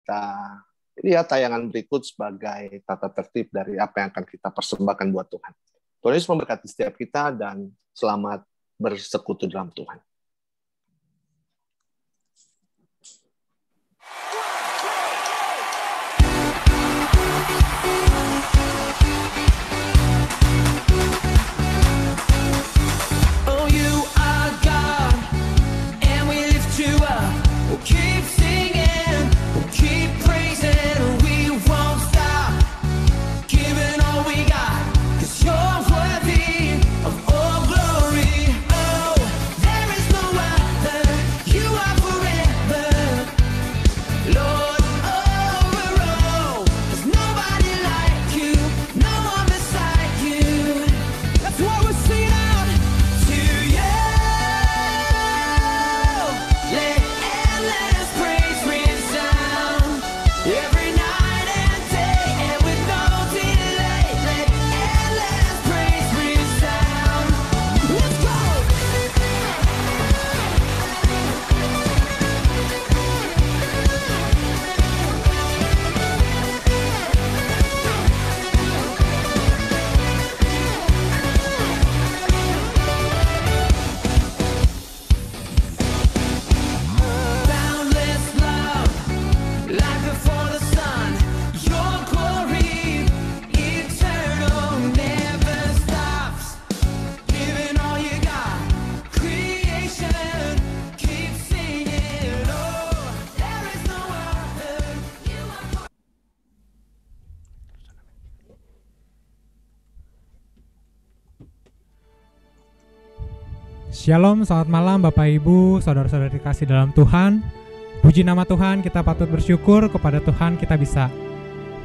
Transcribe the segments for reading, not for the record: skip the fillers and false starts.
kita lihat tayangan berikut sebagai tata tertib dari apa yang akan kita persembahkan buat Tuhan. Tuhan Yesus memberkati setiap kita dan selamat bersekutu dalam Tuhan. Shalom, selamat malam Bapak Ibu, saudara-saudara dikasih dalam Tuhan. Puji nama Tuhan, kita patut bersyukur kepada Tuhan kita bisa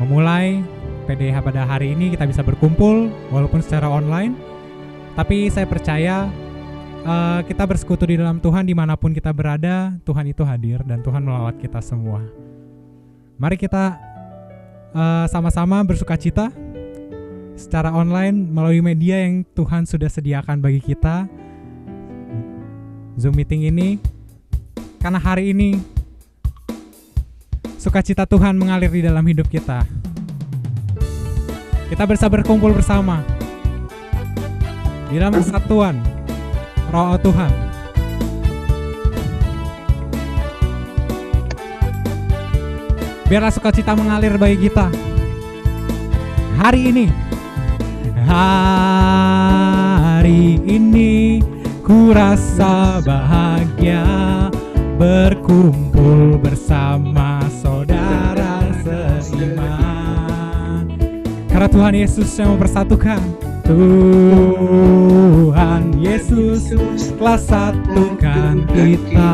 memulai PDH pada hari ini, kita bisa berkumpul walaupun secara online. Tapi saya percaya kita bersekutu di dalam Tuhan dimanapun kita berada, Tuhan itu hadir dan Tuhan melawat kita semua. Mari kita sama-sama bersukacita secara online melalui media yang Tuhan sudah sediakan bagi kita. Zoom meeting ini, karena hari ini sukacita Tuhan mengalir di dalam hidup kita. Kita bisa berkumpul bersama di dalam kesatuan Roh Tuhan. Biarlah sukacita mengalir bagi kita hari ini. Hari ini ku rasa bahagia berkumpul bersama saudara seiman. Karena Tuhan Yesus yang mempersatukan. Tuhan Yesus telah satukan kita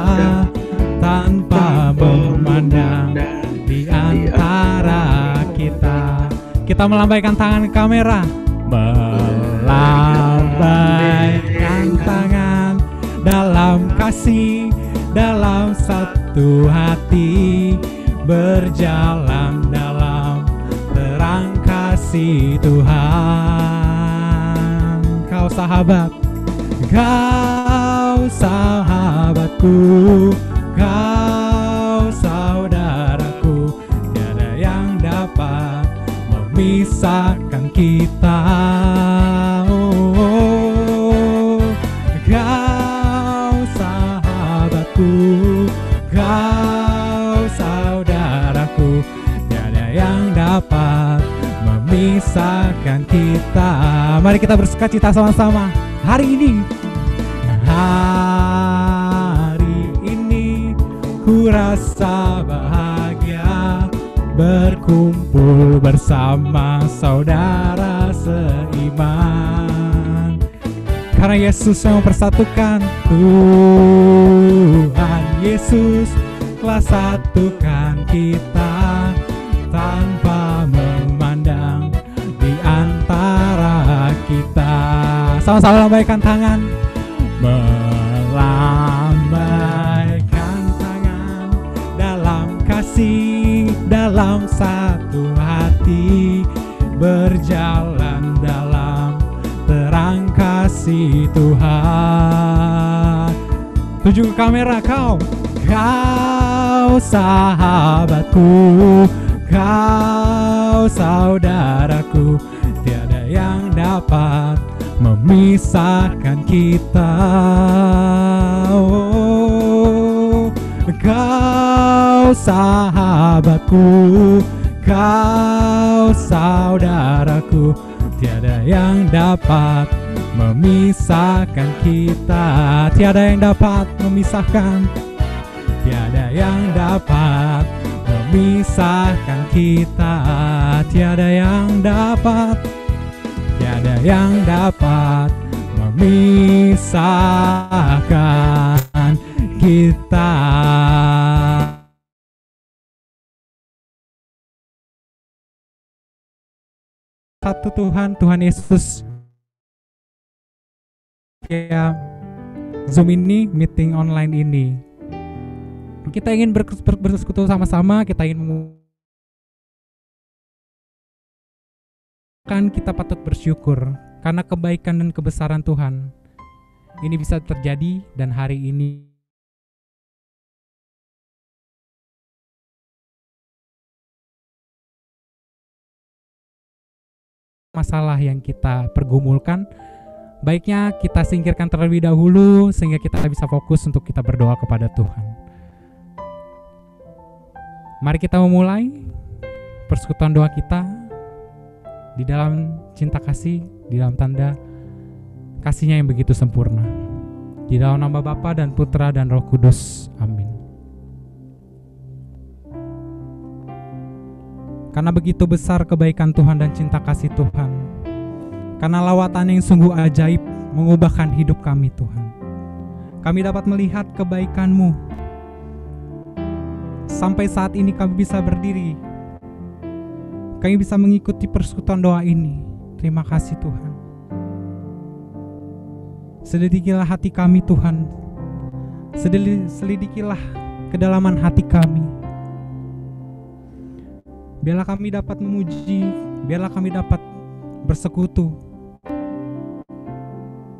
tanpa memandang di antara kita. Kita melambaikan tangan ke kamera. Melambaikan tangan dalam kasih, dalam satu hati, berjalan dalam terang kasih Tuhan. Kau sahabat, kau sahabatku, kau saudaraku, tiada yang dapat memisahkan kita. Kau sahabatku, kau saudaraku, tiada yang dapat memisahkan kita. Mari kita bersukacita sama-sama hari ini. Hari ini ku rasa bahagia berkumpul bersama saudara seiman. Karena Yesus yang mempersatukan. Tuhan Yesus telah satukan kita tanpa memandang di antara kita. Sama-sama lambaikan tangan. Melambaikan tangan dalam kasih, dalam satu hati, berjalan dalam terang kasih Tuhan. Tuju ke kamera kau. Kau Kau sahabatku, Kau saudaraku, tiada yang dapat memisahkan kita. Oh, Kau sahabatku, Kau saudaraku, tiada yang dapat memisahkan kita. Tiada yang dapat memisahkan, tiada yang dapat memisahkan kita. Tiada yang dapat, tiada yang dapat memisahkan kita. Satu Tuhan, Tuhan Yesus. Ya, Zoom ini, meeting online ini, kita ingin bersekutu sama-sama, kita ingin kita patut bersyukur karena kebaikan dan kebesaran Tuhan ini bisa terjadi. Dan hari ini masalah yang kita pergumulkan, baiknya kita singkirkan terlebih dahulu sehingga kita bisa fokus untuk kita berdoa kepada Tuhan. Mari kita memulai persekutuan doa kita di dalam cinta kasih, di dalam tanda kasih-Nya yang begitu sempurna. Di dalam nama Bapa dan Putra dan Roh Kudus. Amin. Karena begitu besar kebaikan Tuhan dan cinta kasih Tuhan, karena lawatan yang sungguh ajaib mengubahkan hidup kami Tuhan, kami dapat melihat kebaikan-Mu. Sampai saat ini kami bisa berdiri, kami bisa mengikuti persekutuan doa ini. Terima kasih Tuhan. Selidikilah hati kami Tuhan, selidikilah kedalaman hati kami. Biarlah kami dapat memuji, biarlah kami dapat bersekutu,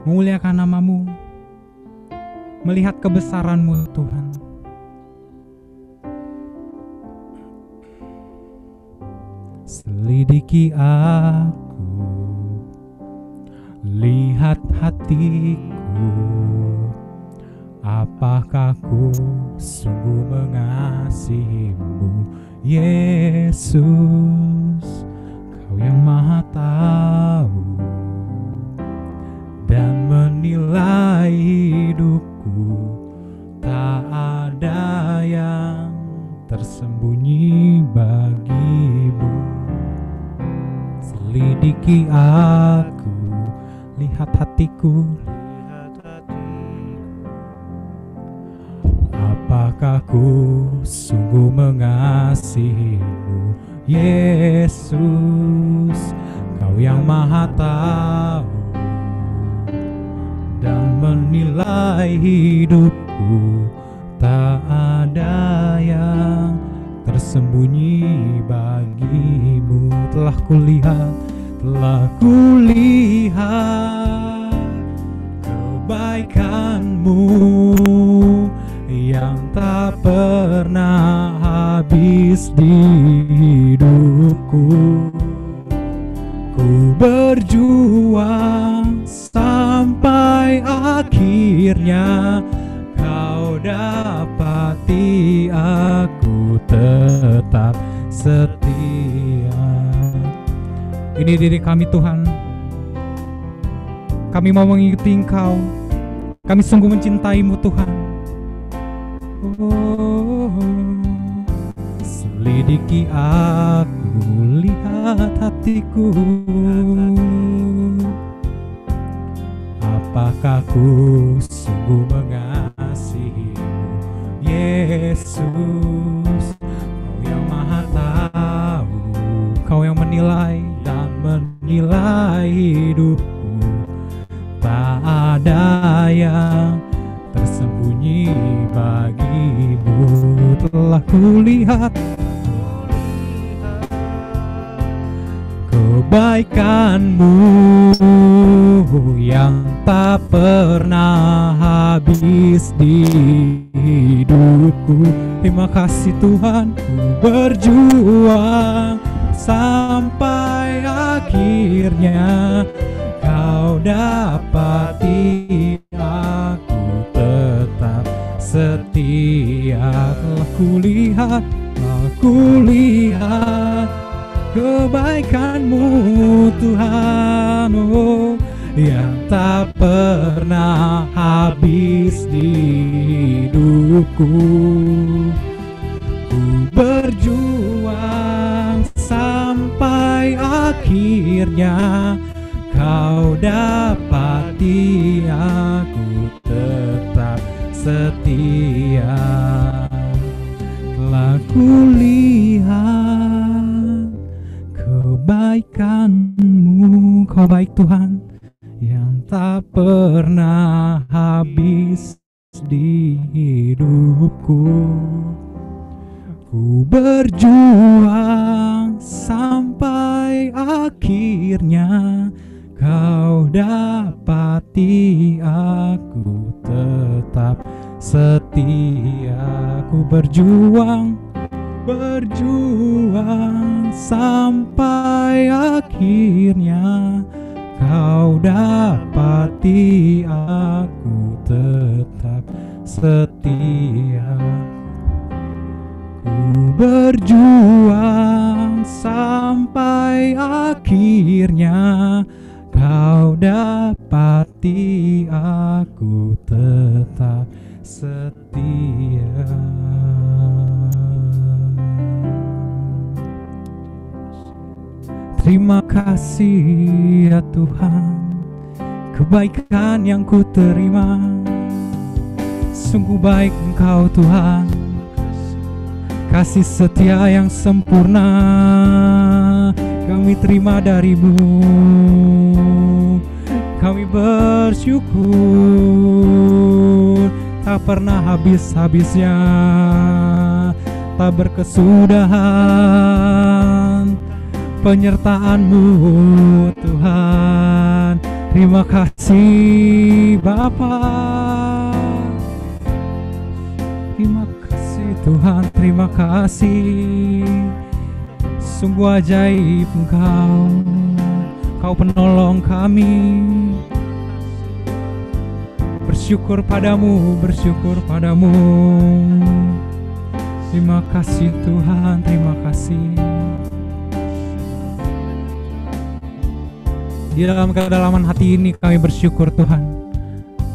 memuliakan nama-Mu, melihat kebesaran-Mu Tuhan. Selidiki aku, lihat hatiku, apakah ku sungguh mengasihi-Mu Yesus, Kau yang Maha Tahu dan menilai hidupku. Tak ada yang tersembunyi bagi-Mu. Selidiki aku, lihat hatiku, apakah ku sungguh mengasihi-Mu Yesus, Kau yang Maha Tahu dan menilai hidupku. Tak ada yang tersembunyi bagi-Mu. Telah kulihat kebaikan-Mu yang tak pernah habis di hidupku. Ku berjuang sampai akhirnya Kau dapati aku tetap setia. Ini diri kami Tuhan, kami mau mengikuti Engkau, kami sungguh mencintai-Mu Tuhan. Oh, selidiki aku, lihat hatiku, apakah ku sungguh mengasihi-Mu Yesus, Kau yang Maha Tahu, Kau yang menilai dan menilai hidupku. Tak ada yang tersembunyi bagi-Mu. Telah kulihat kebaikan-Mu yang tak pernah habis di hidupku. Terima kasih Tuhan, ku berjuang sampai akhirnya Kau dapati aku tetap setia. Telah kulihat kebaikan-Mu Tuhan, oh, yang tak pernah habis di hidupku. Ku berjuang sampai akhirnya Kau dapati aku tetap setia. Telah kulihat kebaikan-Mu, Kau baik Tuhan, yang tak pernah habis di hidupku. Ku berjuang sampai akhirnya Kau dapati aku tetap setia. Ku berjuang sampai akhirnya Kau dapati aku tetap setia. Ku berjuang sampai akhirnya Kau dapati aku tetap setia. Terima kasih ya Tuhan, kebaikan yang ku terima. Sungguh baik Engkau Tuhan, kasih setia yang sempurna kami terima dari-Mu. Kami bersyukur, tak pernah habis-habisnya, tak berkesudahan penyertaan-Mu Tuhan. Terima kasih Bapa, terima kasih Tuhan, terima kasih. Sungguh ajaib Engkau, Kau penolong kami. Bersyukur padamu, bersyukur padamu. Terima kasih Tuhan, terima kasih. Di dalam kedalaman hati ini kami bersyukur Tuhan.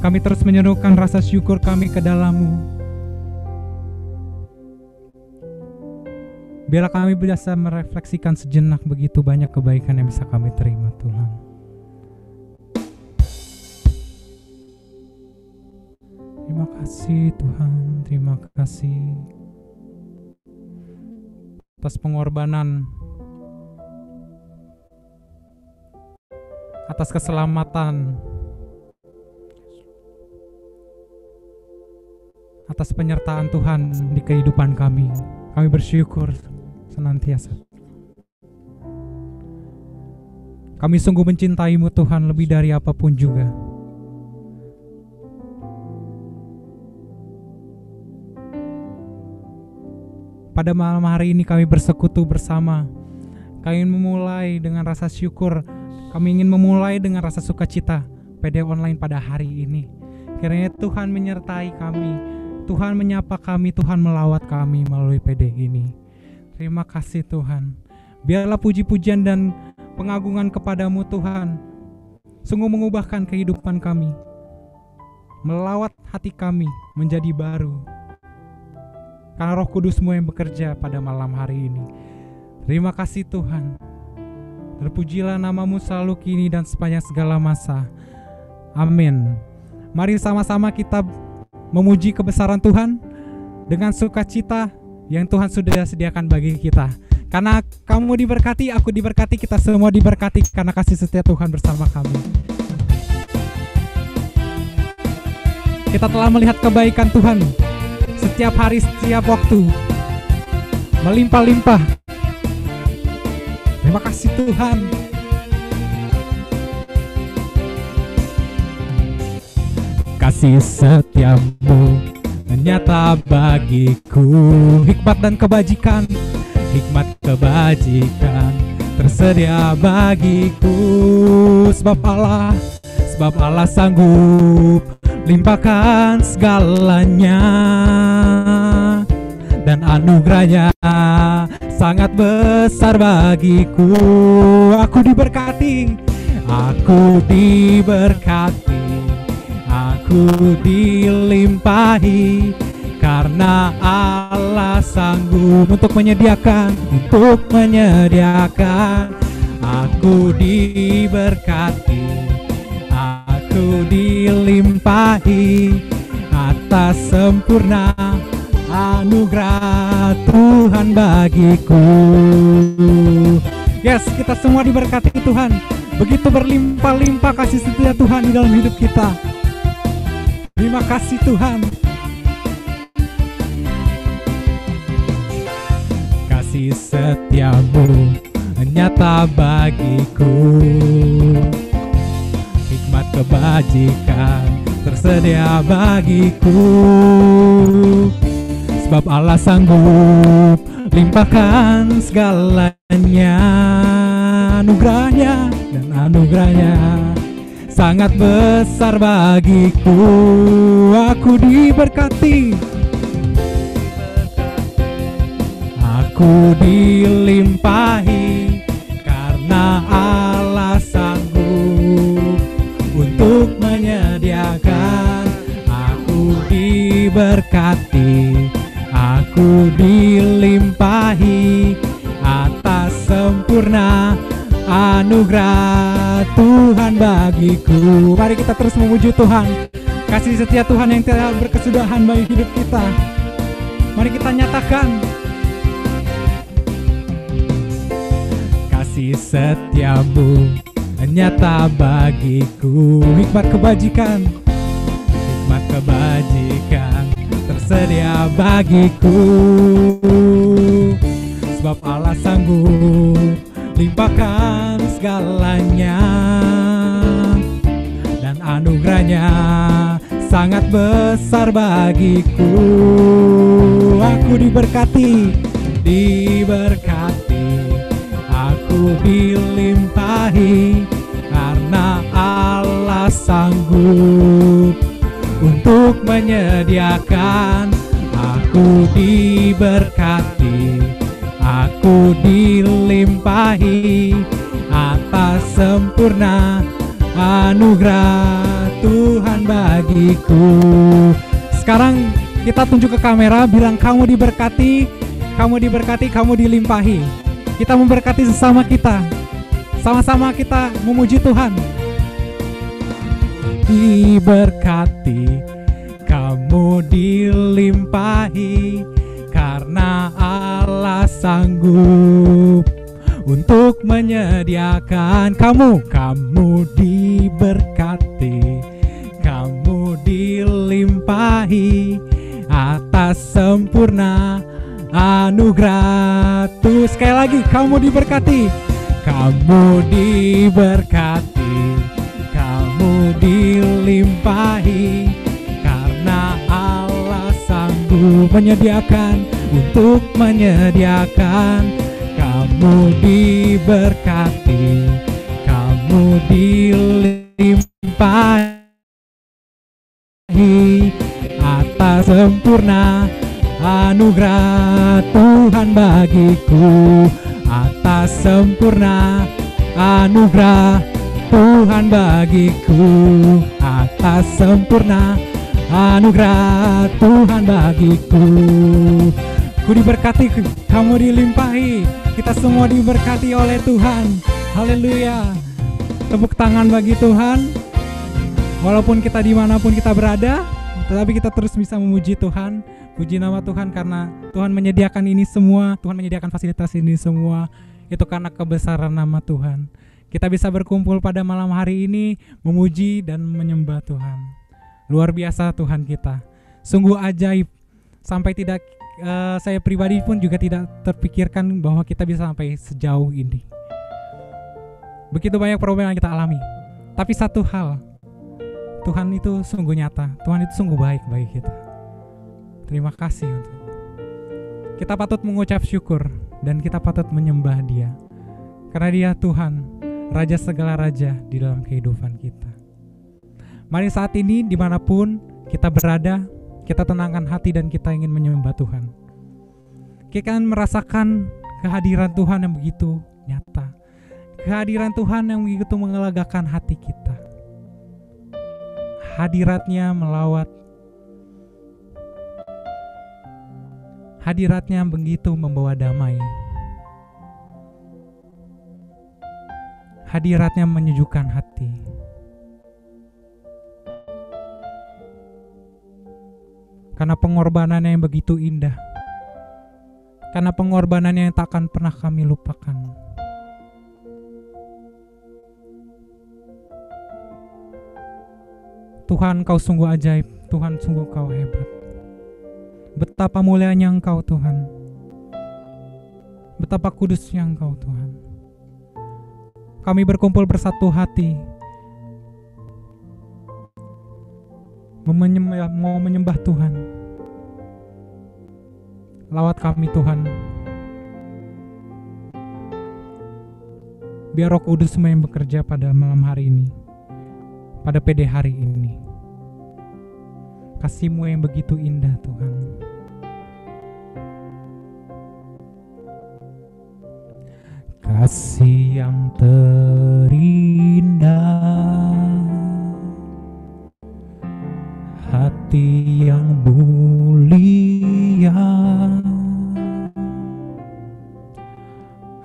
Kami terus menyerukan rasa syukur kami ke dalam-Mu. Biarlah kami bisa merefleksikan sejenak begitu banyak kebaikan yang bisa kami terima Tuhan. Terima kasih Tuhan, terima kasih atas pengorbanan, atas keselamatan, atas penyertaan Tuhan di kehidupan kami. Kami bersyukur senantiasa. Kami sungguh mencintai-Mu Tuhan lebih dari apapun juga. Pada malam hari ini kami bersekutu bersama. Kami ingin memulai dengan rasa syukur. Kami ingin memulai dengan rasa sukacita PD online pada hari ini. Kiranya Tuhan menyertai kami, Tuhan menyapa kami, Tuhan melawat kami melalui PD ini. Terima kasih Tuhan. Biarlah puji-pujian dan pengagungan kepadamu Tuhan sungguh mengubahkan kehidupan kami, melawat hati kami menjadi baru, karena Roh Kudus-Mu yang bekerja pada malam hari ini. Terima kasih Tuhan. Terpujilah nama-Mu selalu kini dan sepanjang segala masa. Amin. Mari sama-sama kita memuji kebesaran Tuhan dengan sukacita yang Tuhan sudah sediakan bagi kita. Karena kamu diberkati, aku diberkati, kita semua diberkati karena kasih setia Tuhan bersama kami. Kita telah melihat kebaikan Tuhan setiap hari, setiap waktu, melimpah-limpah. Terima kasih Tuhan. Kasih setiamu nyata bagiku. Hikmat dan kebajikan, hikmat kebajikan tersedia bagiku. Sebab Allah sanggup limpahkan segalanya, dan anugerahnya sangat besar bagiku. Aku diberkati, aku diberkati, aku dilimpahi, karena Allah sanggup untuk menyediakan. Aku diberkati, aku dilimpahi atas sempurna anugerah Tuhan bagiku. Yes, kita semua diberkati Tuhan. Begitu berlimpah-limpah kasih setia Tuhan di dalam hidup kita. Terima kasih Tuhan. Kasih setiamu nyata bagiku, hikmat kebajikan tersedia bagiku. Sebab Allah sanggup limpahkan segalanya, anugerahnya sangat besar bagiku. Aku diberkati, aku dilimpahi, karena Allah sanggup untuk menyediakan. Aku diberkati, aku dilimpahi atas sempurna anugerah Tuhan bagiku. Mari kita terus memuji Tuhan. Kasih setia Tuhan yang tidak berkesudahan bagi hidup kita. Mari kita nyatakan. Kasih setiamu nyata bagiku, hikmat kebajikan tersedia bagiku. Sebab Allah sanggup limpahkan segalanya, dan anugerahnya sangat besar bagiku. Aku diberkati, aku dilimpahi, karena Allah sanggup untuk menyediakan. Aku diberkati, aku dilimpahi atas sempurna anugerah Tuhan bagiku. Sekarang kita tunjuk ke kamera, bilang kamu diberkati, kamu dilimpahi. Kita memberkati sesama kita. Sama-sama kita memuji Tuhan. Diberkati, kamu dilimpahi, karena Allah sanggup untuk menyediakan. Kamu diberkati, kamu dilimpahi atas sempurna anugerah Tuhan. Sekali lagi, kamu diberkati, kamu dilimpahi, karena Allah sanggup untuk menyediakan. Kamu diberkati, kamu dilimpahi atas sempurna anugerah Tuhan bagiku. Atas sempurna anugerah Tuhan bagiku, atas sempurna anugerah Tuhan bagiku. Ku diberkati, kamu dilimpahi, kita semua diberkati oleh Tuhan. Haleluya. Tepuk tangan bagi Tuhan. Walaupun kita dimanapun kita berada, tetapi kita terus bisa memuji Tuhan. Puji nama Tuhan karena Tuhan menyediakan ini semua, Tuhan menyediakan fasilitas ini semua. Itu karena kebesaran nama Tuhan. Kita bisa berkumpul pada malam hari ini memuji dan menyembah Tuhan. Luar biasa Tuhan kita. Sungguh ajaib. Sampai tidak saya pribadi pun juga tidak terpikirkan bahwa kita bisa sampai sejauh ini. Begitu banyak problem yang kita alami. Tapi satu hal, Tuhan itu sungguh nyata. Tuhan itu sungguh baik bagi kita. Terima kasih untuk kita patut mengucap syukur dan kita patut menyembah Dia. Karena Dia Tuhan, Raja segala raja di dalam kehidupan kita. Mari saat ini dimanapun kita berada, kita tenangkan hati dan kita ingin menyembah Tuhan. Kita akan merasakan kehadiran Tuhan yang begitu nyata. Kehadiran Tuhan yang begitu mengelegakan hati kita. Hadiratnya melawat. Hadiratnya begitu membawa damai. Hadiratnya menyejukkan hati. Karena pengorbanannya yang begitu indah. Karena pengorbanannya yang tak akan pernah kami lupakan. Tuhan, Kau sungguh ajaib. Tuhan, sungguh Kau hebat. Betapa mulianya Engkau, Tuhan. Betapa kudusnya Engkau, Tuhan. Kami berkumpul bersatu hati, mau menyembah Tuhan. Lawat kami, Tuhan. Biar Roh Kudus-Mu yang bekerja pada malam hari ini, pada PD hari ini. Kasih-Mu yang begitu indah, Tuhan. Kasih yang terindah, hati yang mulia,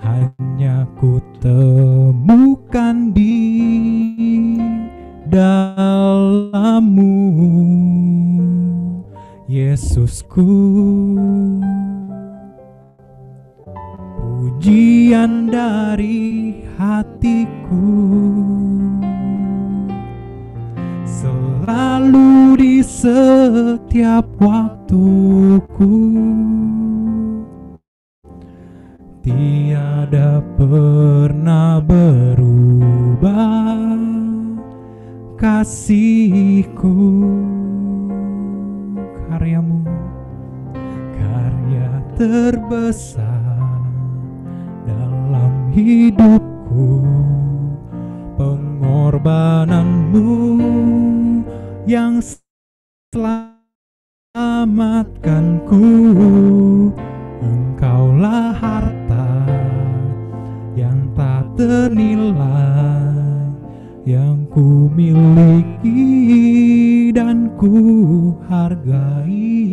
hanya ku temukan di dalam-Mu, Yesusku. Pujian dari hatiku selalu di setiap waktuku, tiada pernah berubah kasih-Ku. Karya-Mu, karya terbesar dalam hidupku, pengorbanan-Mu yang selamatkanku. Engkaulah harta yang tak ternilai, yang ku miliki dan ku hargai.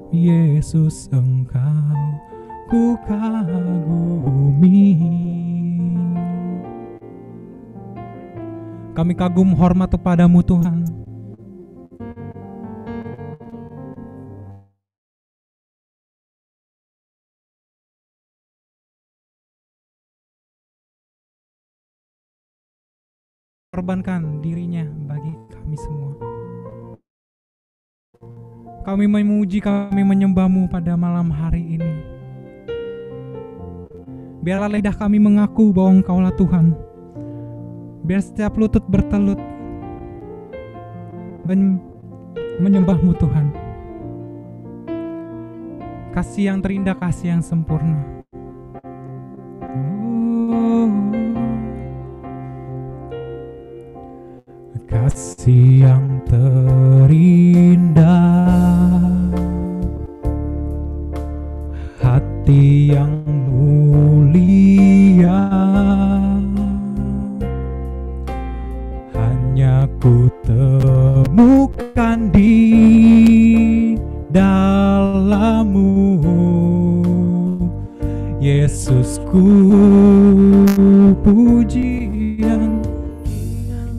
Yesus, Engkau ku kagumi. Kami kagum hormat kepadamu, Tuhan. Korbankan dirinya bagi kami semua. Kami memuji, kami menyembah-Mu pada malam hari ini. Biarlah lidah kami mengaku bahwa Engkaulah Tuhan. Biar setiap lutut bertelut menyembah-Mu, Tuhan. Kasih yang terindah, kasih yang sempurna. Kasih yang terindah, hati yang mulia, hanya ku temukan di dalam-Mu, Yesusku. Pujian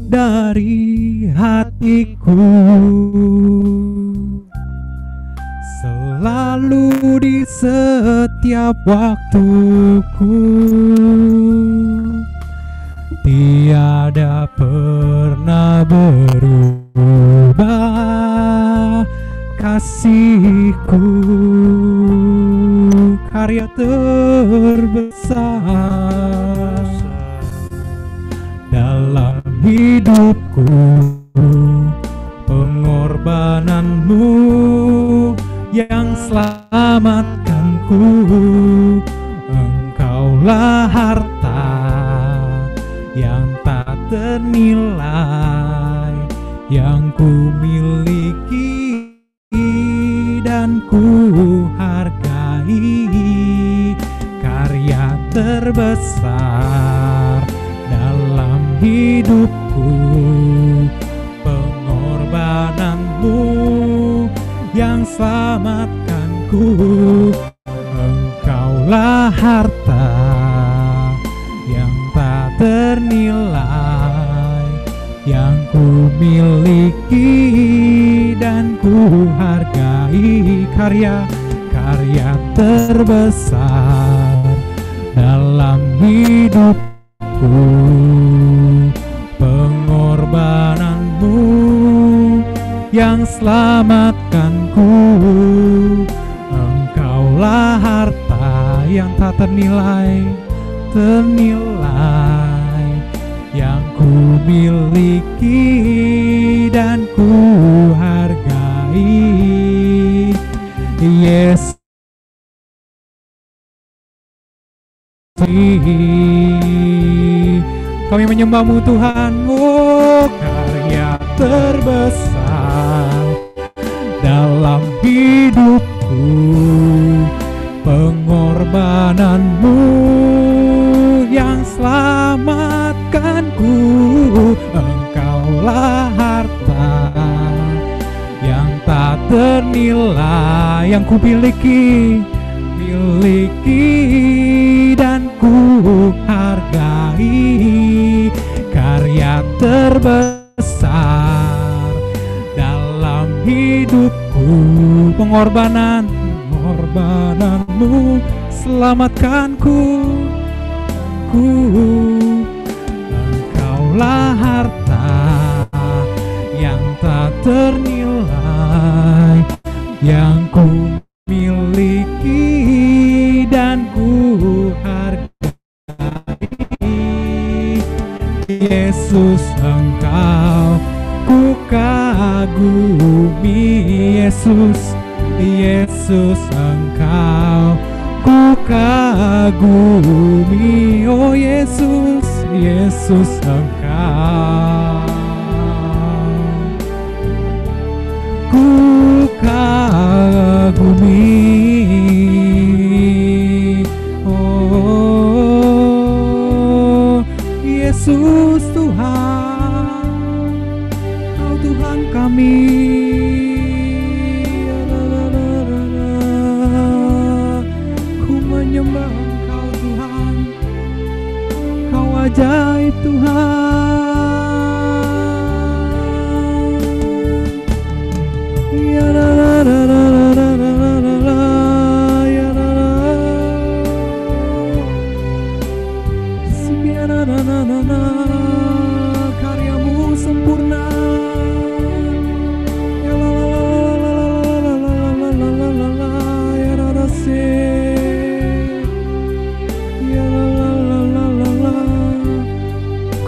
dari hatiku selalu di setiap waktuku, tiada pernah berubah kasih-Ku. Karya terbesar dalam hidupku, pengorbanan-Mu selamatkanku. Engkaulah harta yang tak ternilai, yang ku miliki dan ku hargai. Karya terbesar dalam hidupku, pengorbananmu yang selamatkanku. Engkaulah harta yang tak ternilai, yang ku miliki dan ku hargai. Karya terbesar dalam hidupku, pengorbananmu yang selamatkanku. Engkaulah harta yang tak ternilai, yang ku miliki dan ku hargai. Yesus, kami menyembah-Mu Tuhan. Oh, karya terbesar dalam hidupku, pengorbananmu yang selamatkanku. Engkaulah harta yang tak ternilai, yang ku miliki dan ku hargai. Karya terbesar dalam hidupku, pengorbananmu selamatkanku. Engkaulah harta yang tak ternilai, yang ku miliki dan ku hargai. Yesus, Engkau ku kagumi. Yesus, Engkau ku kagumi. Oh Yesus, Engkau ku kagumi. Oh Yesus Tuhan, Kau Tuhan kami. Ku menyembah Engkau Tuhan, Kau ajaib Tuhan. Karyamu sempurna.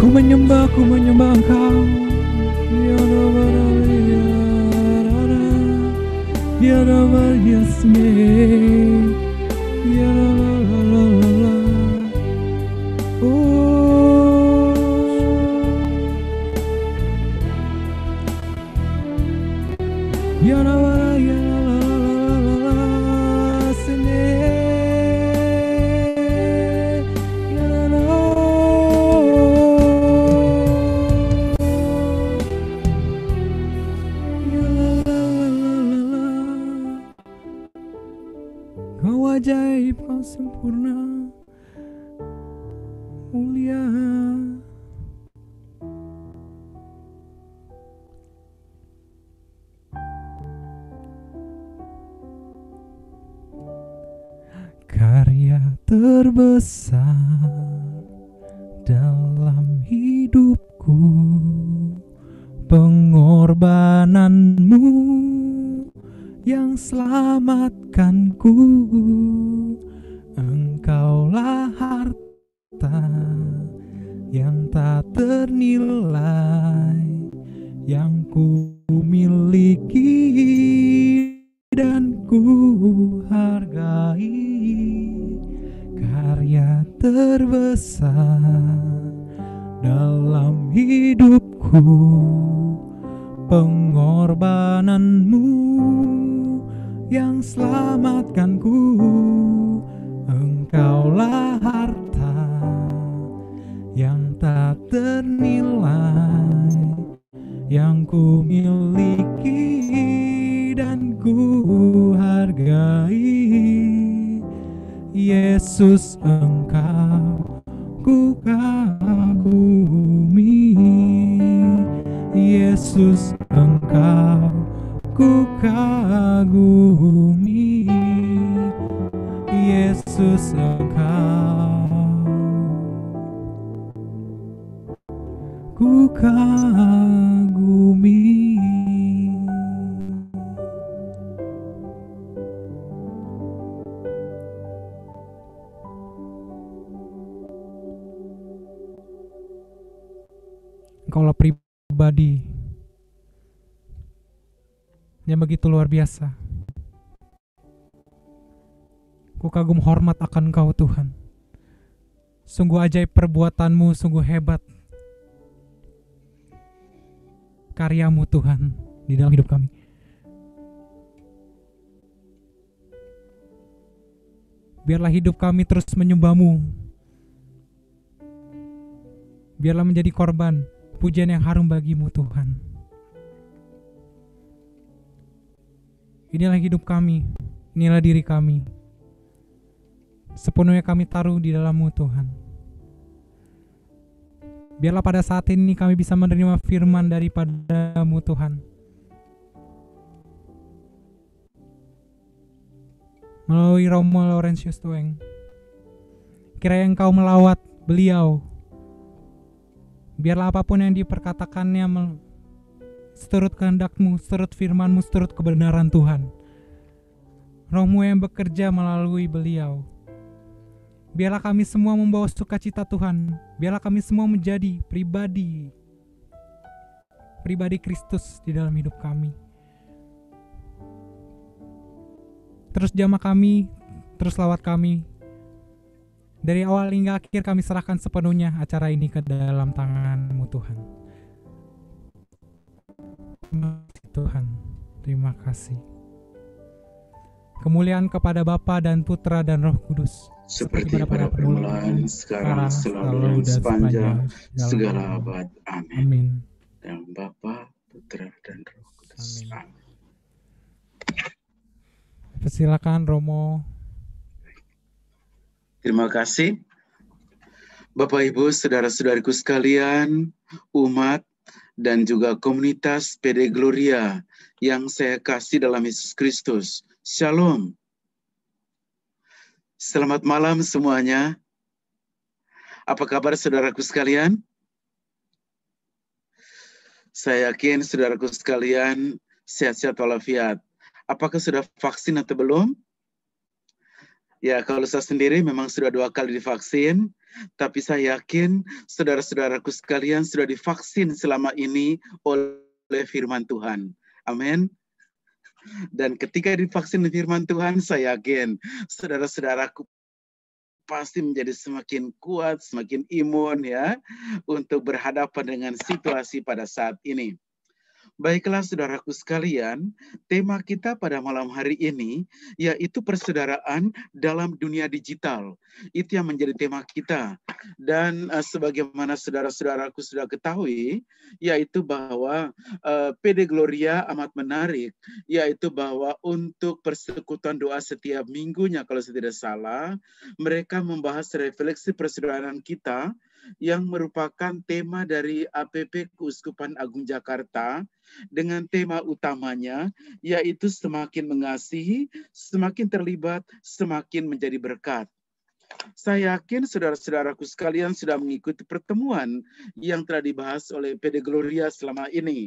Ku menyembah Engkau. Kau ajaib, Kau sempurna, mulia. Karya terbesar dalam hidupku, pengorbananmu yang selamatkanku. Engkaulah harta yang tak ternilai, yang ku miliki dan ku hargai. terbesar dalam hidupku, pengorbananmu yang selamatkanku. Engkaulah harta yang tak ternilai, yang ku miliki dan ku hargai. Yesus, Engkau ku kagumi. Yesus, Engkau ku kagumi. Yesus, Engkau ku kagumi. Engkaulah pribadi yang begitu luar biasa. Ku kagum hormat akan Engkau, Tuhan. Sungguh ajaib perbuatanmu, sungguh hebat karyamu, Tuhan, di dalam hidup kami. Biarlah hidup kami terus menyembah-Mu. Biarlah menjadi korban pujian yang harum bagi-Mu, Tuhan. Inilah hidup kami, inilah diri kami. Sepenuhnya kami taruh di dalam-Mu, Tuhan. Biarlah pada saat ini kami bisa menerima firman daripada-Mu, Tuhan. Melalui Romo Laurentius Tueng. Kiranya Engkau melawat beliau. Biarlah apapun yang diperkatakannya seturut kehendak-Mu, seturut firman-Mu, seturut kebenaran Tuhan. Roh-Mu yang bekerja melalui beliau. Biarlah kami semua membawa sukacita, Tuhan. Biarlah kami semua menjadi pribadi Kristus di dalam hidup kami. Terus jamah kami, terus lawat kami. Dari awal hingga akhir kami serahkan sepenuhnya acara ini ke dalam tangan-Mu, Tuhan. Terima kasih, Tuhan. Terima kasih. Kemuliaan kepada Bapa dan Putra dan Roh Kudus, seperti pada permulaan, sekarang, selalu, dan sepanjang segala abad. Amin. Amin. Dalam Bapa, Putra, dan Roh Kudus. Amin. Persilakan Romo. Terima kasih. Bapak, Ibu, saudara-saudariku sekalian, umat, dan juga komunitas PD Gloria yang saya kasih dalam Yesus Kristus. Shalom. Selamat malam semuanya. Apa kabar saudaraku sekalian? Saya yakin saudaraku sekalian sehat-sehat walafiat. Apakah sudah vaksin atau belum? Ya, kalau saya sendiri memang sudah 2 kali divaksin, tapi saya yakin saudara-saudaraku sekalian sudah divaksin selama ini oleh firman Tuhan. Amin. Dan ketika divaksin firman Tuhan, saya yakin saudara-saudaraku pasti menjadi semakin kuat, semakin imun ya, untuk berhadapan dengan situasi pada saat ini. Baiklah saudaraku sekalian, tema kita pada malam hari ini yaitu persaudaraan dalam dunia digital. Itu yang menjadi tema kita. Dan sebagaimana saudara-saudaraku sudah ketahui, yaitu bahwa PD Gloria amat menarik, yaitu bahwa untuk persekutuan doa setiap minggunya, kalau saya tidak salah, mereka membahas refleksi persaudaraan kita yang merupakan tema dari APP Keuskupan Agung Jakarta dengan tema utamanya yaitu semakin mengasihi, semakin terlibat, semakin menjadi berkat. Saya yakin saudara-saudaraku sekalian sudah mengikuti pertemuan yang telah dibahas oleh PD Gloria selama ini.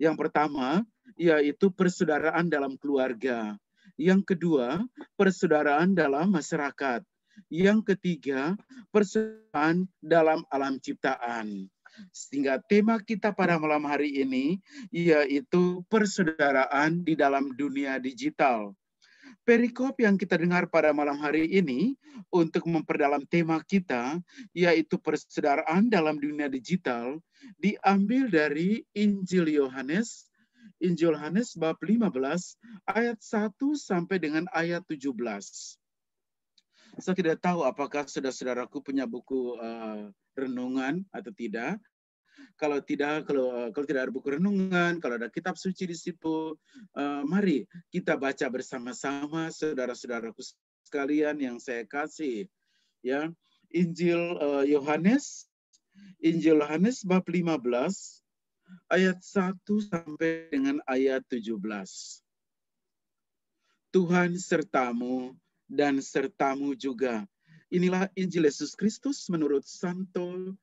Yang pertama yaitu persaudaraan dalam keluarga. Yang kedua, persaudaraan dalam masyarakat. Yang ketiga, persaudaraan dalam alam ciptaan. Sehingga tema kita pada malam hari ini yaitu persaudaraan di dalam dunia digital. Perikop yang kita dengar pada malam hari ini untuk memperdalam tema kita, yaitu persaudaraan dalam dunia digital, diambil dari Injil Yohanes bab 15 ayat 1 sampai dengan ayat 17. Saya tidak tahu apakah saudara-saudaraku punya buku renungan atau tidak. Kalau tidak ada buku renungan, kalau ada kitab suci di situ, mari kita baca bersama-sama, saudara-saudaraku sekalian yang saya kasih. Ya, Injil Yohanes bab 15 ayat 1 sampai dengan ayat 17. Tuhan sertamu dan sertamu juga. Inilah Injil Yesus Kristus menurut Santo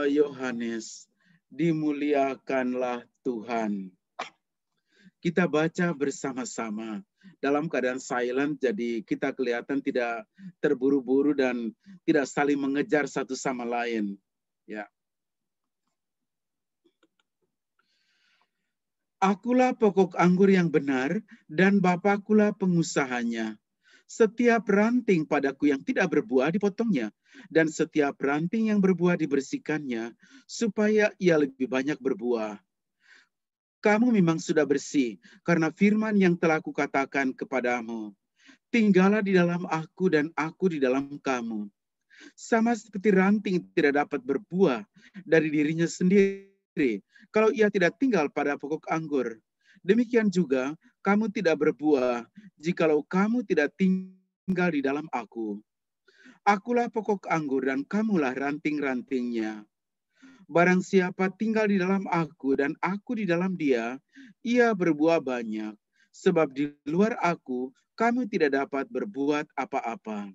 Yohanes. Dimuliakanlah Tuhan. Kita baca bersama-sama dalam keadaan silent, jadi kita kelihatan tidak terburu-buru dan tidak saling mengejar satu sama lain. Ya. Akulah pokok anggur yang benar dan Bapakulah pengusahanya. Setiap ranting padaku yang tidak berbuah dipotongnya, dan setiap ranting yang berbuah dibersihkannya, supaya ia lebih banyak berbuah. Kamu memang sudah bersih, karena firman yang telah kukatakan kepadamu. Tinggallah di dalam aku dan aku di dalam kamu. Sama seperti ranting tidak dapat berbuah dari dirinya sendiri, kalau ia tidak tinggal pada pokok anggur. Demikian juga, kamu tidak berbuah jikalau kamu tidak tinggal di dalam aku. Akulah pokok anggur dan kamulah ranting-rantingnya. Barang siapa tinggal di dalam aku dan aku di dalam dia, ia berbuah banyak. Sebab di luar aku, kamu tidak dapat berbuat apa-apa.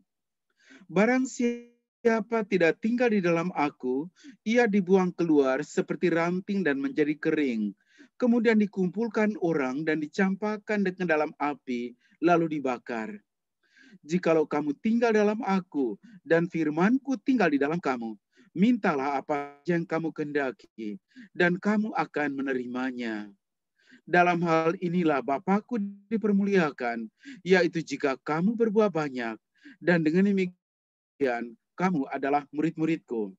Barang siapa tidak tinggal di dalam aku, ia dibuang keluar seperti ranting dan menjadi kering. Kemudian dikumpulkan orang dan dicampakkan ke dalam api, lalu dibakar. Jikalau kamu tinggal dalam aku dan firmanku tinggal di dalam kamu, mintalah apa yang kamu kehendaki dan kamu akan menerimanya. Dalam hal inilah Bapakku dipermuliakan, yaitu jika kamu berbuah banyak, dan dengan demikian kamu adalah murid-muridku.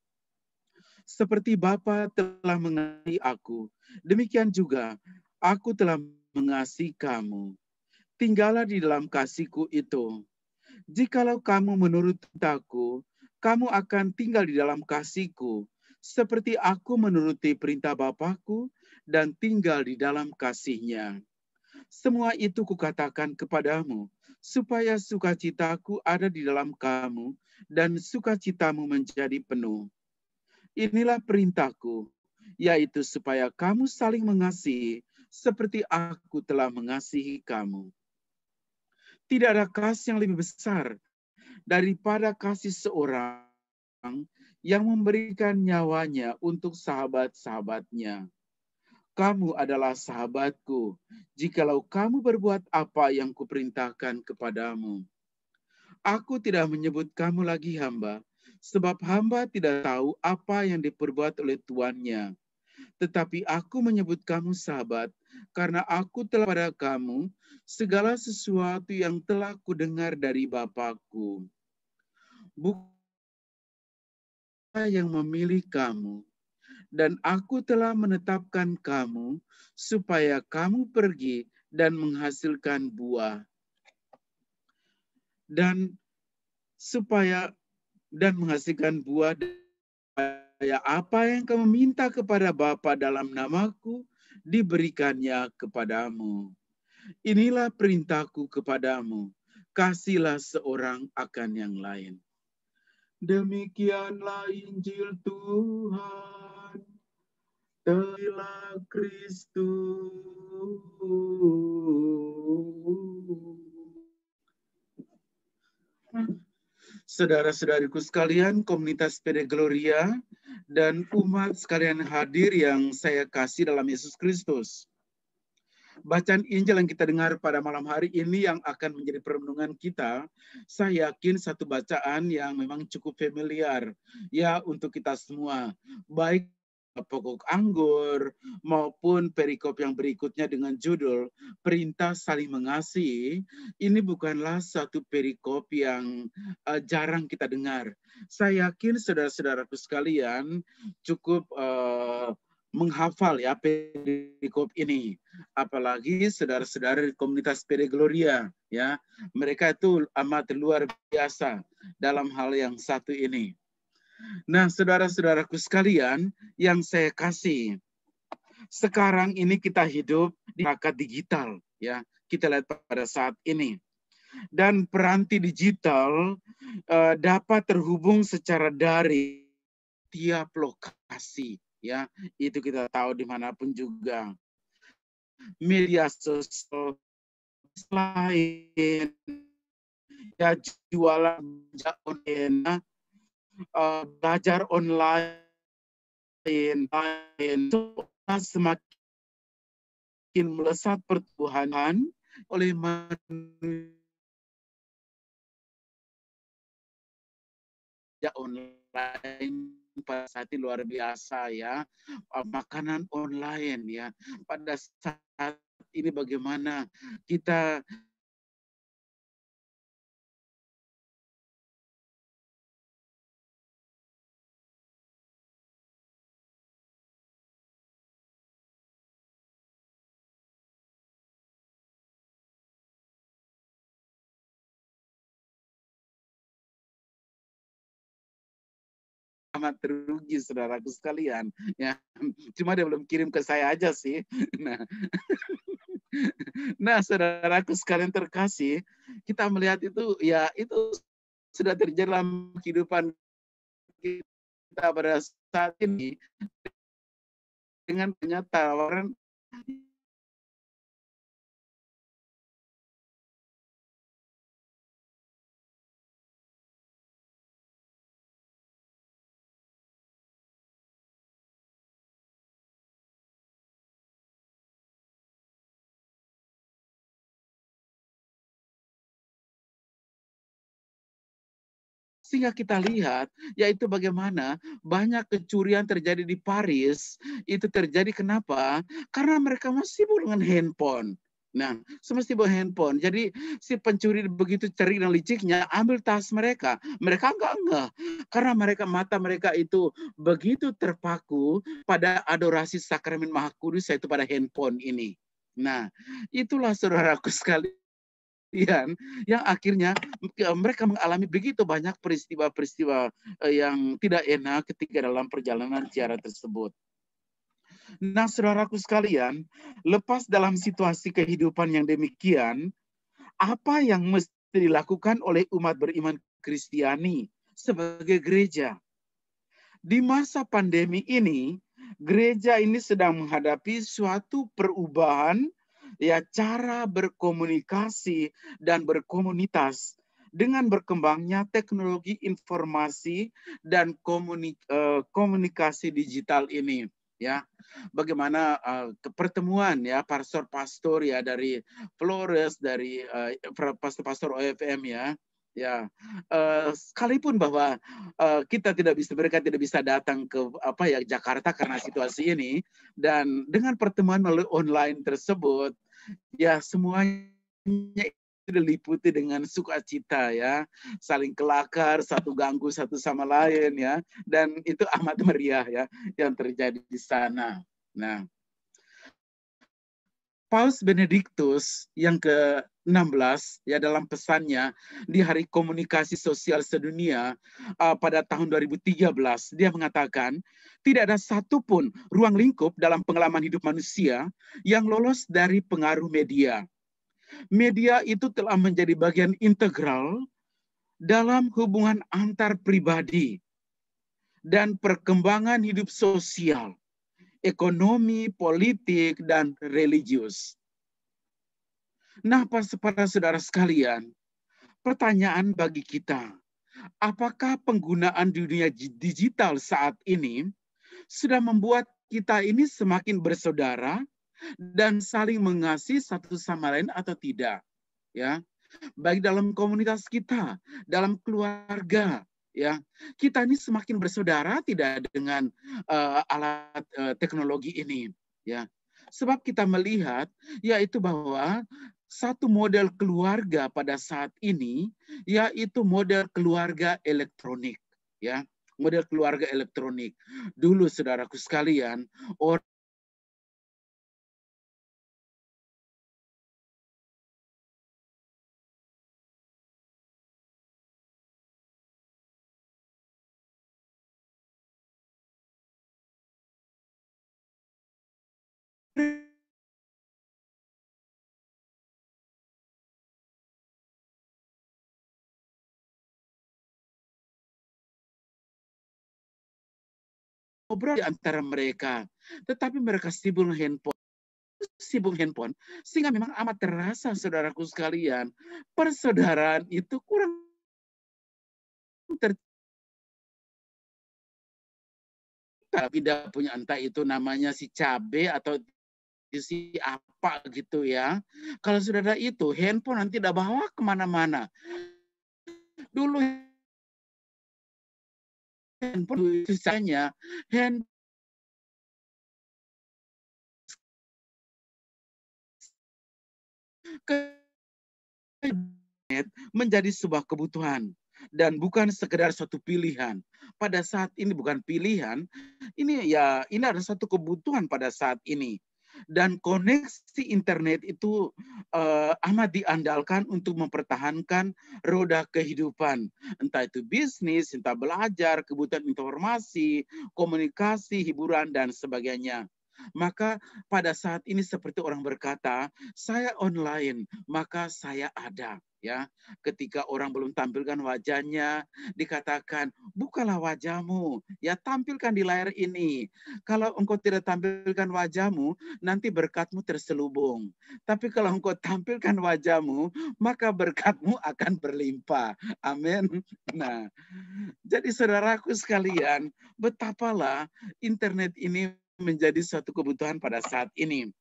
Seperti Bapa telah mengasihi aku, demikian juga aku telah mengasihi kamu. Tinggallah di dalam kasihku itu. Jikalau kamu menurut aku, kamu akan tinggal di dalam kasihku, seperti aku menuruti perintah Bapakku dan tinggal di dalam kasihnya. Semua itu kukatakan kepadamu, supaya sukacitaku ada di dalam kamu dan sukacitamu menjadi penuh. Inilah perintahku, yaitu supaya kamu saling mengasihi seperti aku telah mengasihi kamu. Tidak ada kasih yang lebih besar daripada kasih seorang yang memberikan nyawanya untuk sahabat-sahabatnya. Kamu adalah sahabatku, jikalau kamu berbuat apa yang kuperintahkan kepadamu. Aku tidak menyebut kamu lagi hamba, sebab hamba tidak tahu apa yang diperbuat oleh tuannya. Tetapi aku menyebut kamu sahabat, karena aku telah pada kamu segala sesuatu yang telah kudengar dari Bapakku. Bukan yang memilih kamu, dan aku telah menetapkan kamu supaya kamu pergi dan menghasilkan buah. Dan menghasilkan buah, supaya apa yang kamu minta kepada Bapa dalam namaku diberikannya kepadamu. Inilah perintahku kepadamu, kasihlah seorang akan yang lain. Demikianlah Injil Tuhan. Terima Kristus. Saudara-saudariku sekalian, komunitas Pede Gloria, dan umat sekalian hadir yang saya kasih dalam Yesus Kristus. Bacaan Injil yang kita dengar pada malam hari ini yang akan menjadi perenungan kita, saya yakin satu bacaan yang memang cukup familiar ya untuk kita semua, baik pokok anggur, maupun perikop yang berikutnya dengan judul Perintah Saling Mengasihi, ini bukanlah satu perikop yang jarang kita dengar. Saya yakin saudara-saudaraku sekalian cukup menghafal ya perikop ini, apalagi saudara-saudara di komunitas PD Gloria ya, mereka itu amat luar biasa dalam hal yang satu ini. Nah, saudara-saudaraku sekalian yang saya kasih, sekarang ini kita hidup di masyarakat digital ya, kita lihat pada saat ini, dan peranti digital dapat terhubung secara daring tiap lokasi. Ya, itu kita tahu dimanapun juga. Media sosial lain, ya jualan online, belajar online, semakin melesat pertumbuhan oleh manusia online. Pada saat ini luar biasa ya, makanan online ya. Pada saat ini bagaimana kita amat terugi saudaraku sekalian ya. Cuma dia belum kirim ke saya aja sih. Nah, saudaraku sekalian terkasih, kita melihat itu ya, itu sudah terjadi dalam kehidupan kita pada saat ini dengan banyak tawaran sehingga kita lihat yaitu bagaimana banyak kecurian terjadi di Paris. Itu terjadi kenapa? Karena mereka masih sibuk dengan handphone. Nah, semesti bawa handphone. Jadi si pencuri begitu cerdik dan liciknya ambil tas mereka. Mereka enggak. Karena mata mereka itu begitu terpaku pada adorasi sakramen Maha Kudus, yaitu pada handphone ini. Nah, itulah saudaraku sekalian yang akhirnya mereka mengalami begitu banyak peristiwa-peristiwa yang tidak enak ketika dalam perjalanan ziarah tersebut. Nah, saudaraku sekalian, lepas dalam situasi kehidupan yang demikian, apa yang mesti dilakukan oleh umat beriman Kristiani sebagai gereja? Di masa pandemi ini, gereja ini sedang menghadapi suatu perubahan ya, cara berkomunikasi dan berkomunitas dengan berkembangnya teknologi informasi dan komunikasi digital ini ya. Bagaimana pertemuan ya pastor-pastor ya dari Flores, dari pastor-pastor OFM ya, sekalipun bahwa mereka tidak bisa datang ke Jakarta karena situasi ini, dan dengan pertemuan melalui online tersebut ya, semuanya diliputi dengan sukacita ya, saling kelakar, satu ganggu satu sama lain ya, dan itu amat meriah ya yang terjadi di sana. Nah, Paus Benediktus yang ke-16 ya, dalam pesannya di Hari Komunikasi Sosial Sedunia pada tahun 2013, dia mengatakan tidak ada satupun ruang lingkup dalam pengalaman hidup manusia yang lolos dari pengaruh media. Media itu telah menjadi bagian integral dalam hubungan antar pribadi dan perkembangan hidup sosial, ekonomi, politik, dan religius. Nah, para saudara sekalian, pertanyaan bagi kita, apakah penggunaan dunia digital saat ini sudah membuat kita ini semakin bersaudara dan saling mengasihi satu sama lain atau tidak? Ya, baik dalam komunitas kita, dalam keluarga, Ya, kita ini semakin bersaudara tidak dengan alat teknologi ini, ya. Sebab kita melihat yaitu bahwa satu model keluarga pada saat ini yaitu model keluarga elektronik, ya. Model keluarga elektronik. Dulu saudaraku sekalian, orang ngobrol di antara mereka, tetapi mereka sibuk handphone, sehingga memang amat terasa saudaraku sekalian, persaudaraan itu kurang tidak punya entah itu namanya si cabe atau si apa gitu ya. Kalau saudara itu handphone nanti tidak bawa kemana-mana. Dulu handphone sisanya menjadi sebuah kebutuhan dan bukan sekedar satu pilihan. Pada saat ini bukan pilihan, ini ada satu kebutuhan pada saat ini. Dan koneksi internet itu amat diandalkan untuk mempertahankan roda kehidupan. Entah itu bisnis, entah belajar, kebutuhan informasi, komunikasi, hiburan, dan sebagainya. Maka pada saat ini seperti orang berkata, saya online, maka saya ada. Ya, ketika orang belum tampilkan wajahnya, dikatakan, bukalah wajahmu, ya tampilkan di layar ini. Kalau engkau tidak tampilkan wajahmu, nanti berkatmu terselubung. Tapi kalau engkau tampilkan wajahmu, maka berkatmu akan berlimpah. Amin. Nah, jadi saudaraku sekalian, betapalah internet ini menjadi suatu kebutuhan pada saat ini.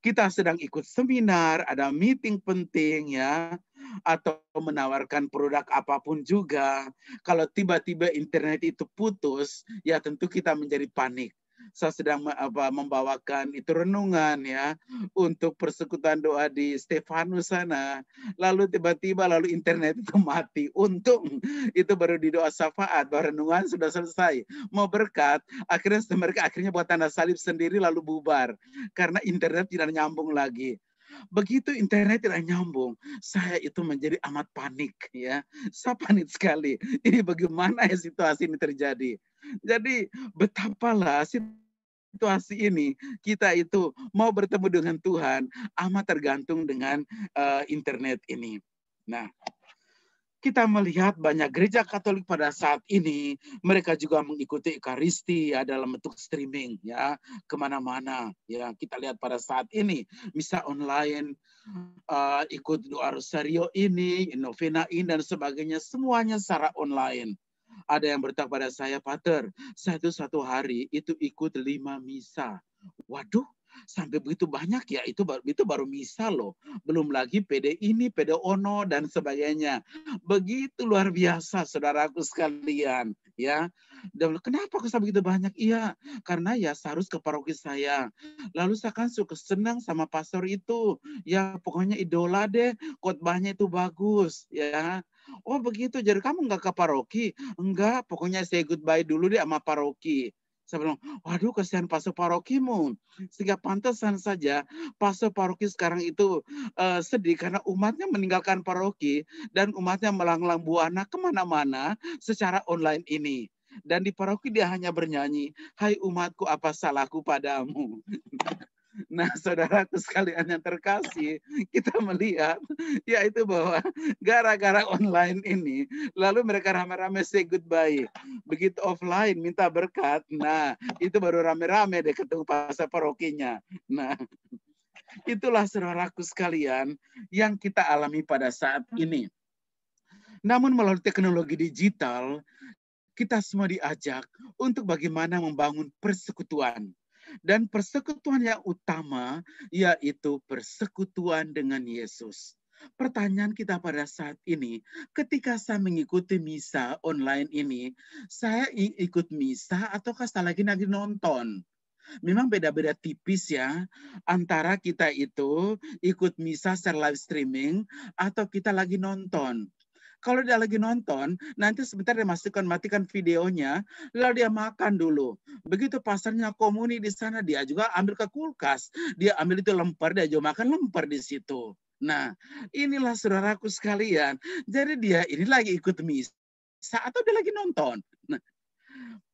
Kita sedang ikut seminar, ada meeting penting ya, atau menawarkan produk apapun juga. Kalau tiba-tiba internet itu putus, ya tentu kita menjadi panik. Saya sedang membawakan itu renungan ya untuk persekutuan doa di Stefanus sana. Lalu tiba-tiba internet itu mati. Untung itu baru di doa syafaat, baru renungan sudah selesai. Mau berkat, mereka akhirnya buat tanda salib sendiri lalu bubar karena internet tidak nyambung lagi. Begitu internet tidak nyambung, saya itu menjadi amat panik ya. Saya panik sekali. Ini bagaimana ya situasi ini terjadi? Jadi betapalah situasi ini kita itu mau bertemu dengan Tuhan amat tergantung dengan internet ini. Nah, kita melihat banyak gereja Katolik pada saat ini, mereka juga mengikuti Ekaristi ya dalam bentuk streaming ya kemana-mana ya. Kita lihat pada saat ini, misa online, ikut doa rosario ini, novena ini dan sebagainya, semuanya secara online. Ada yang bertanya pada saya, Pater, saya itu satu hari itu ikut 5 misa. Waduh, sampai begitu banyak ya, itu baru misa loh. Belum lagi PD ini, PD ono, dan sebagainya. Begitu luar biasa, saudaraku sekalian. Ya, dan kenapa kok begitu banyak? Iya, karena ya harus ke paroki saya. Lalu saya kan suka senang sama pastor itu. Ya, pokoknya idola deh, khotbahnya itu bagus. Ya, oh begitu, jadi kamu nggak ke paroki? Enggak, pokoknya say goodbye dulu deh sama paroki. Saya bilang, waduh kasihan pastor parokimu. Sehingga pantasan saja pastor paroki sekarang itu sedih karena umatnya meninggalkan paroki dan umatnya melanglang buana kemana-mana secara online ini. Dan di paroki dia hanya bernyanyi, hai umatku apa salahku padamu. Nah, saudaraku sekalian yang terkasih, kita melihat yaitu bahwa gara-gara online ini, lalu mereka rame-rame say goodbye. Begitu offline minta berkat, nah itu baru rame-rame deh ketemu pastor parokinya. Nah, itulah saudaraku sekalian yang kita alami pada saat ini. Namun melalui teknologi digital, kita semua diajak untuk bagaimana membangun persekutuan. Dan persekutuan yang utama yaitu persekutuan dengan Yesus. Pertanyaan kita pada saat ini, ketika saya mengikuti misa online ini, saya ikut misa ataukah saya lagi nonton? Memang beda-beda tipis ya, antara kita itu ikut misa secara live streaming atau kita lagi nonton. Kalau dia lagi nonton, nanti sebentar dia matikan videonya, lalu dia makan dulu. Begitu pasarnya komuni di sana, dia juga ambil ke kulkas. Dia ambil itu lempar, dia juga makan lempar di situ. Nah, inilah saudaraku sekalian. Jadi dia ini lagi ikut misa atau dia lagi nonton. Nah,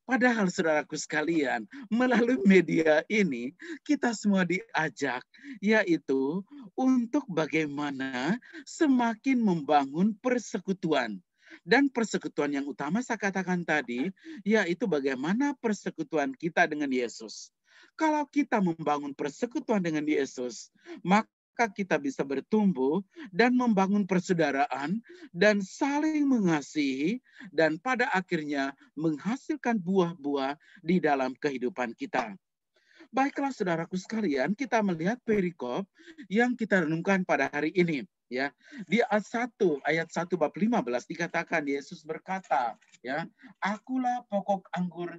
padahal saudaraku sekalian, melalui media ini kita semua diajak, yaitu untuk bagaimana semakin membangun persekutuan. Dan persekutuan yang utama saya katakan tadi, yaitu bagaimana persekutuan kita dengan Yesus. Kalau kita membangun persekutuan dengan Yesus, maka kita bisa bertumbuh dan membangun persaudaraan dan saling mengasihi dan pada akhirnya menghasilkan buah-buah di dalam kehidupan kita. Baiklah saudaraku sekalian, kita melihat perikop yang kita renungkan pada hari ini. Ya, di ayat 1 bab 15 dikatakan Yesus berkata, ya, akulah pokok anggur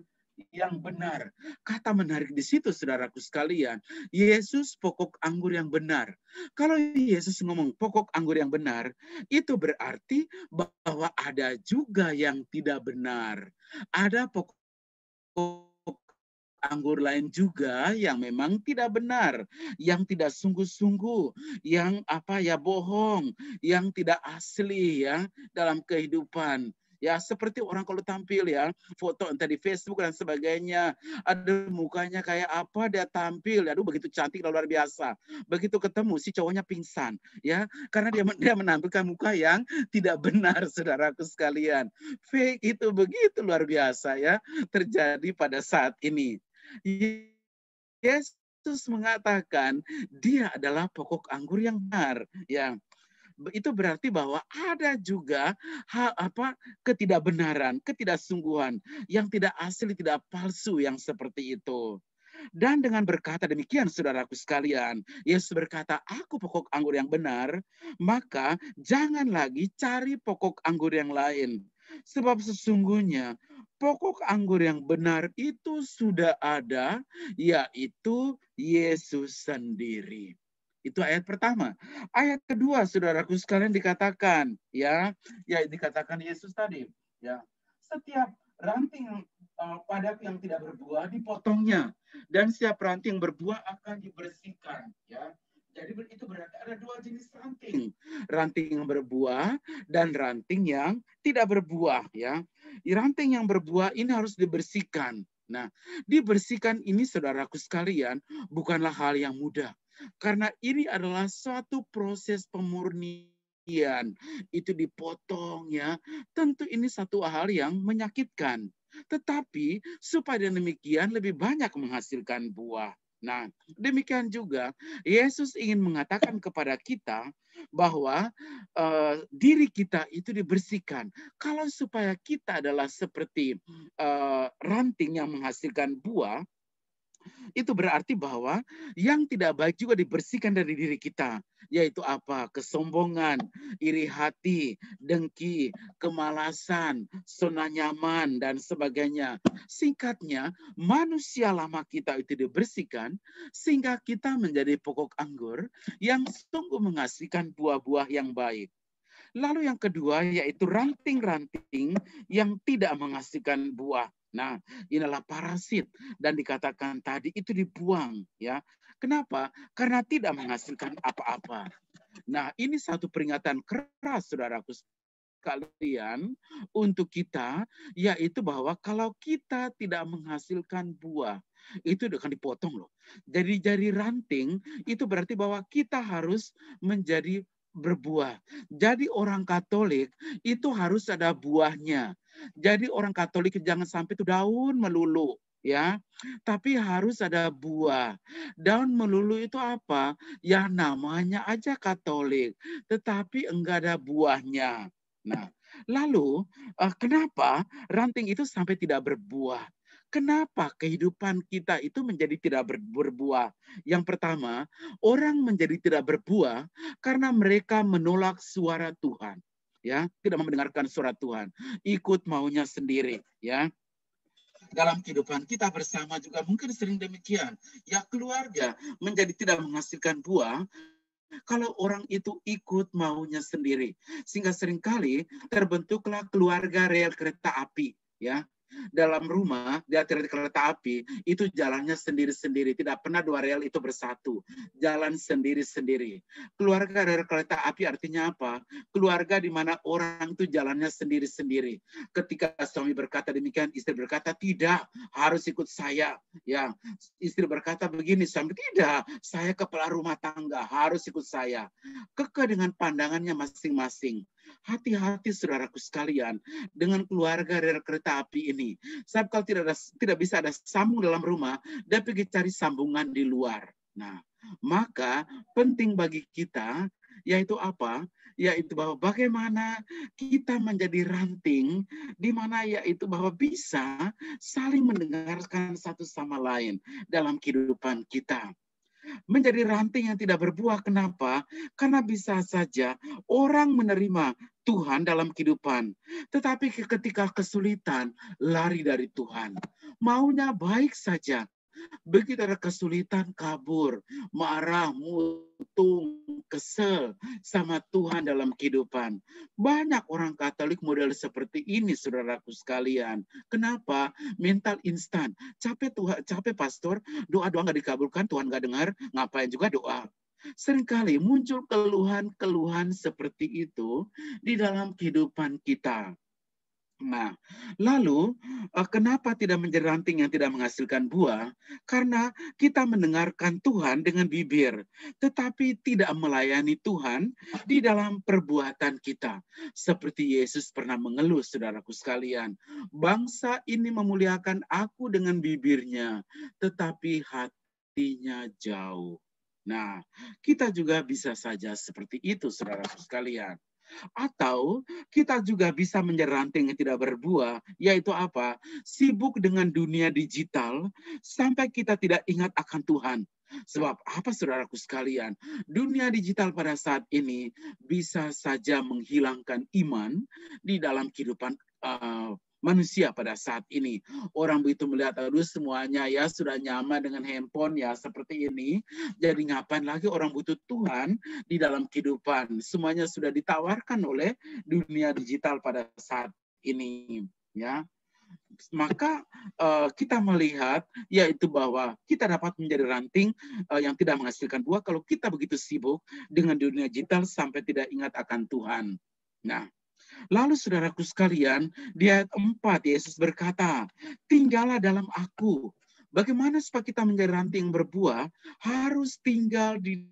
yang benar. Kata menarik di situ saudaraku sekalian, Yesus pokok anggur yang benar. Kalau Yesus ngomong pokok anggur yang benar, itu berarti bahwa ada juga yang tidak benar. Ada pokok anggur lain juga yang memang tidak benar, yang tidak sungguh-sungguh, yang bohong, yang tidak asli ya dalam kehidupan. Ya, seperti orang kalau tampil ya, foto entah di Facebook dan sebagainya, ada mukanya kayak apa dia tampil, aduh begitu cantik luar biasa. Begitu ketemu si cowoknya pingsan, ya, karena dia menampilkan muka yang tidak benar, saudaraku sekalian. Fake itu begitu luar biasa ya, terjadi pada saat ini. Yesus mengatakan dia adalah pokok anggur yang benar, ya. Itu berarti bahwa ada juga ketidakbenaran, ketidaksungguhan yang tidak asli, tidak palsu yang seperti itu. Dan dengan berkata demikian, saudaraku sekalian, Yesus berkata, aku pokok anggur yang benar, maka jangan lagi cari pokok anggur yang lain. Sebab sesungguhnya pokok anggur yang benar itu sudah ada, yaitu Yesus sendiri. Itu ayat pertama. Ayat kedua, saudaraku sekalian dikatakan, ya dikatakan Yesus tadi, ya, setiap ranting padat yang tidak berbuah dipotongnya, dan setiap ranting yang berbuah akan dibersihkan, ya. Jadi itu berarti ada dua jenis ranting. Ranting yang berbuah dan ranting yang tidak berbuah, ya. Ranting yang berbuah ini harus dibersihkan. Nah, dibersihkan ini saudaraku sekalian bukanlah hal yang mudah. Karena ini adalah suatu proses pemurnian. Itu dipotong ya. Tentu ini satu hal yang menyakitkan. Tetapi supaya demikian lebih banyak menghasilkan buah. Nah, demikian juga Yesus ingin mengatakan kepada kita bahwa diri kita itu dibersihkan. Kalau supaya kita adalah seperti ranting yang menghasilkan buah, itu berarti bahwa yang tidak baik juga dibersihkan dari diri kita. Yaitu apa? Kesombongan, iri hati, dengki, kemalasan, zona nyaman, dan sebagainya. Singkatnya, manusia lama kita itu dibersihkan sehingga kita menjadi pokok anggur yang sungguh menghasilkan buah-buah yang baik. Lalu yang kedua yaitu ranting-ranting yang tidak menghasilkan buah. Nah, inilah parasit dan dikatakan tadi itu dibuang, ya. Kenapa? Karena tidak menghasilkan apa-apa. Nah, ini satu peringatan keras saudaraku sekalian untuk kita, yaitu bahwa kalau kita tidak menghasilkan buah, itu akan dipotong loh. Jadi ranting itu berarti bahwa kita harus menjadi berbuah. Jadi orang Katolik itu harus ada buahnya. Jadi orang Katolik jangan sampai itu daun melulu, ya. Tapi harus ada buah. Daun melulu itu apa? Ya namanya aja Katolik, tetapi enggak ada buahnya. Nah, lalu kenapa ranting itu sampai tidak berbuah? Kenapa kehidupan kita itu menjadi tidak berbuah? Yang pertama, orang menjadi tidak berbuah karena mereka menolak suara Tuhan. Ya, tidak mendengarkan suara Tuhan, ikut maunya sendiri, ya. Dalam kehidupan kita bersama juga mungkin sering demikian. Ya, keluarga menjadi tidak menghasilkan buah kalau orang itu ikut maunya sendiri. Sehingga seringkali terbentuklah keluarga rel kereta api, ya. Dalam rumah, di atas kereta api, itu jalannya sendiri-sendiri. Tidak pernah dua rel itu bersatu. Jalan sendiri-sendiri. Keluarga rel kereta api artinya apa? Keluarga di mana orang itu jalannya sendiri-sendiri. Ketika suami berkata demikian, istri berkata, tidak, harus ikut saya. Ya, istri berkata begini, suami, tidak, saya kepala rumah tangga, harus ikut saya. Kekeh dengan pandangannya masing-masing. Hati-hati saudaraku sekalian dengan keluarga rel kereta api ini. Sebab kalau tidak bisa ada sambung dalam rumah, dia pergi cari sambungan di luar. Nah, maka penting bagi kita yaitu apa? Yaitu bahwa bagaimana kita menjadi ranting di mana yaitu bahwa bisa saling mendengarkan satu sama lain dalam kehidupan kita. Menjadi ranting yang tidak berbuah. Kenapa? Karena bisa saja orang menerima Tuhan dalam kehidupan, tetapi ketika kesulitan lari dari Tuhan. Maunya baik saja. Begitu ada kesulitan kabur, marah, mutung, kesel sama Tuhan dalam kehidupan. Banyak orang Katolik model seperti ini, saudaraku sekalian. Kenapa? Mental instan. Capek Tuhan, capek pastor, doa-doa nggak dikabulkan, Tuhan nggak dengar, ngapain juga doa. Seringkali muncul keluhan-keluhan seperti itu di dalam kehidupan kita. Nah, lalu kenapa tidak menjadi ranting yang tidak menghasilkan buah? Karena kita mendengarkan Tuhan dengan bibir, tetapi tidak melayani Tuhan di dalam perbuatan kita. Seperti Yesus pernah mengeluh, saudaraku sekalian. Bangsa ini memuliakan aku dengan bibirnya, tetapi hatinya jauh. Nah, kita juga bisa saja seperti itu, saudaraku sekalian. Atau kita juga bisa menjadi ranting yang tidak berbuah, yaitu apa? Sibuk dengan dunia digital sampai kita tidak ingat akan Tuhan. Sebab apa saudaraku sekalian? Dunia digital pada saat ini bisa saja menghilangkan iman di dalam kehidupan manusia pada saat ini. Orang begitu melihat, aduh semuanya ya sudah nyaman dengan handphone ya seperti ini. Jadi ngapain lagi orang butuh Tuhan di dalam kehidupan. Semuanya sudah ditawarkan oleh dunia digital pada saat ini. Ya, maka kita melihat yaitu bahwa kita dapat menjadi ranting yang tidak menghasilkan buah kalau kita begitu sibuk dengan dunia digital sampai tidak ingat akan Tuhan. Nah, lalu saudaraku sekalian, di ayat 4 Yesus berkata, tinggallah dalam aku. Bagaimana supaya kita menjadi ranting yang berbuah? Harus tinggal di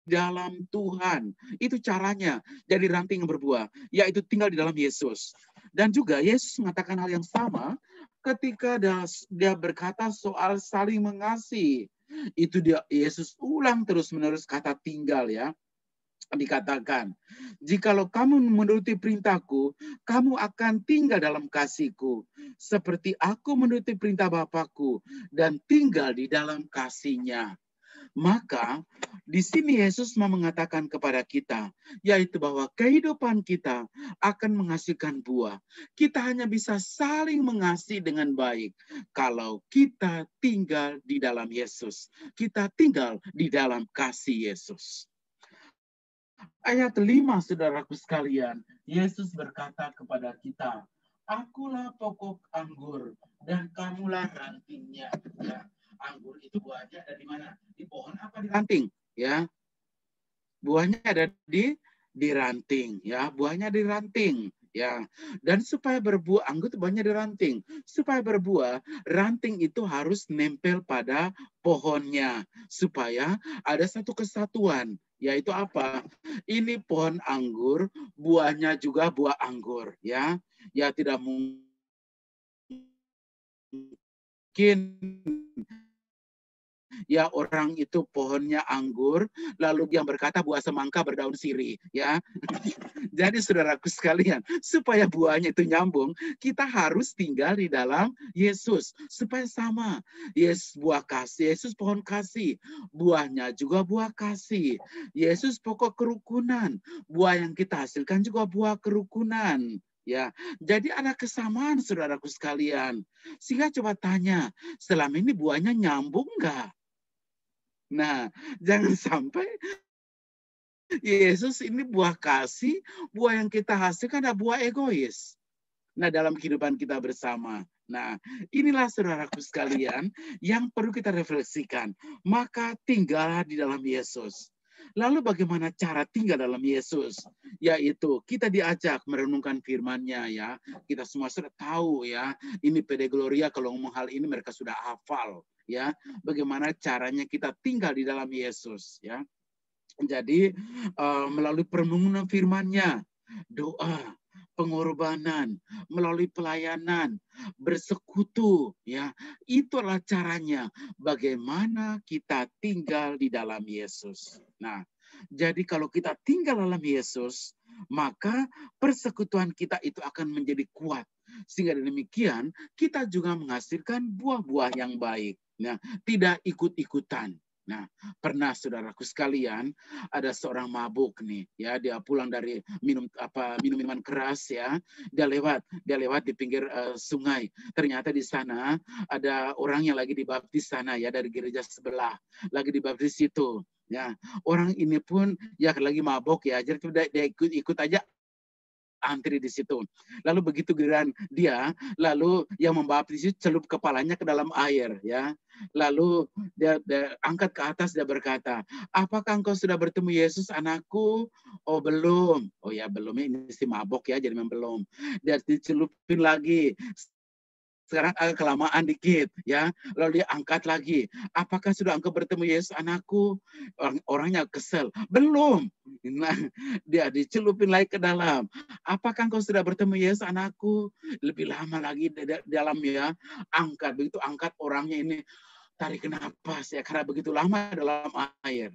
dalam Tuhan. Itu caranya jadi ranting yang berbuah, yaitu tinggal di dalam Yesus. Dan juga Yesus mengatakan hal yang sama ketika dia berkata soal saling mengasihi. Itu dia Yesus ulang terus-menerus kata tinggal ya. Dikatakan, jikalau kamu menuruti perintahku, kamu akan tinggal dalam kasihku. Seperti aku menuruti perintah Bapakku dan tinggal di dalam kasihnya. Maka di sini Yesus mau mengatakan kepada kita, yaitu bahwa kehidupan kita akan menghasilkan buah. Kita hanya bisa saling mengasihi dengan baik kalau kita tinggal di dalam Yesus. Kita tinggal di dalam kasih Yesus. Ayat 5, saudaraku sekalian, Yesus berkata kepada kita, akulah pokok anggur dan kamulah rantingnya. Ya, anggur itu buahnya ada di mana? Di pohon apa? Di ranting. Ya, buahnya ada di ranting. Ya, buahnya di ranting. Ya, dan supaya berbuah, anggur itu buahnya di ranting. Supaya berbuah, ranting itu harus nempel pada pohonnya supaya ada satu kesatuan. Yaitu apa? Ini pohon anggur, buahnya juga buah anggur, ya. Ya tidak mungkin Ya, orang itu pohonnya anggur, lalu yang berkata buah semangka berdaun sirih, ya. Jadi saudaraku sekalian, supaya buahnya itu nyambung, kita harus tinggal di dalam Yesus supaya sama. Yesus buah kasih, Yesus pohon kasih, buahnya juga buah kasih. Yesus pokok kerukunan, buah yang kita hasilkan juga buah kerukunan. Ya, jadi ada kesamaan saudaraku sekalian. Sehingga coba tanya, selama ini buahnya nyambung nggak? Nah, jangan sampai Yesus ini buah kasih, buah yang kita hasilkan adalah buah egois. Nah, dalam kehidupan kita bersama. Nah, inilah saudaraku sekalian yang perlu kita refleksikan. Maka tinggallah di dalam Yesus. Lalu bagaimana cara tinggal dalam Yesus? Yaitu kita diajak merenungkan firman-Nya ya. Kita semua sudah tahu ya. Ini Pede Gloria kalau ngomong hal ini mereka sudah hafal ya. Bagaimana caranya kita tinggal di dalam Yesus ya. Jadi melalui perenungan firman-Nya, doa, pengorbanan, melalui pelayanan, bersekutu, ya, itulah caranya bagaimana kita tinggal di dalam Yesus. Nah, jadi kalau kita tinggal dalam Yesus, maka persekutuan kita itu akan menjadi kuat. Sehingga demikian kita juga menghasilkan buah-buah yang baik. Nah, tidak ikut-ikutan. Nah, pernah saudaraku sekalian, ada seorang mabuk nih, ya, dia pulang dari minum minuman keras ya, dia lewat di pinggir sungai. Ternyata di sana ada orang yang lagi dibaptis sana ya dari gereja sebelah, lagi dibaptis situ. Ya, orang ini pun ya lagi mabuk ya, jadi dia ikut aja antri di situ. Lalu begitu giliran dia, lalu yang membaptis itu celup kepalanya ke dalam air ya. Lalu dia angkat ke atas, dia berkata, apakah engkau sudah bertemu Yesus anakku? Oh belum. Oh ya belum, ini si mabok ya, jadi memang belum. Dia dicelupin lagi. Sekarang agak kelamaan dikit ya, lalu dia angkat lagi. Apakah sudah engkau bertemu Yesus anakku? Orangnya kesel. Belum. Nah, dia dicelupin lagi ke dalam. Apakah engkau sudah bertemu Yesus anakku? Lebih lama lagi di dalam ya. Angkat, begitu angkat orangnya ini tarik napas ya, karena begitu lama dalam air.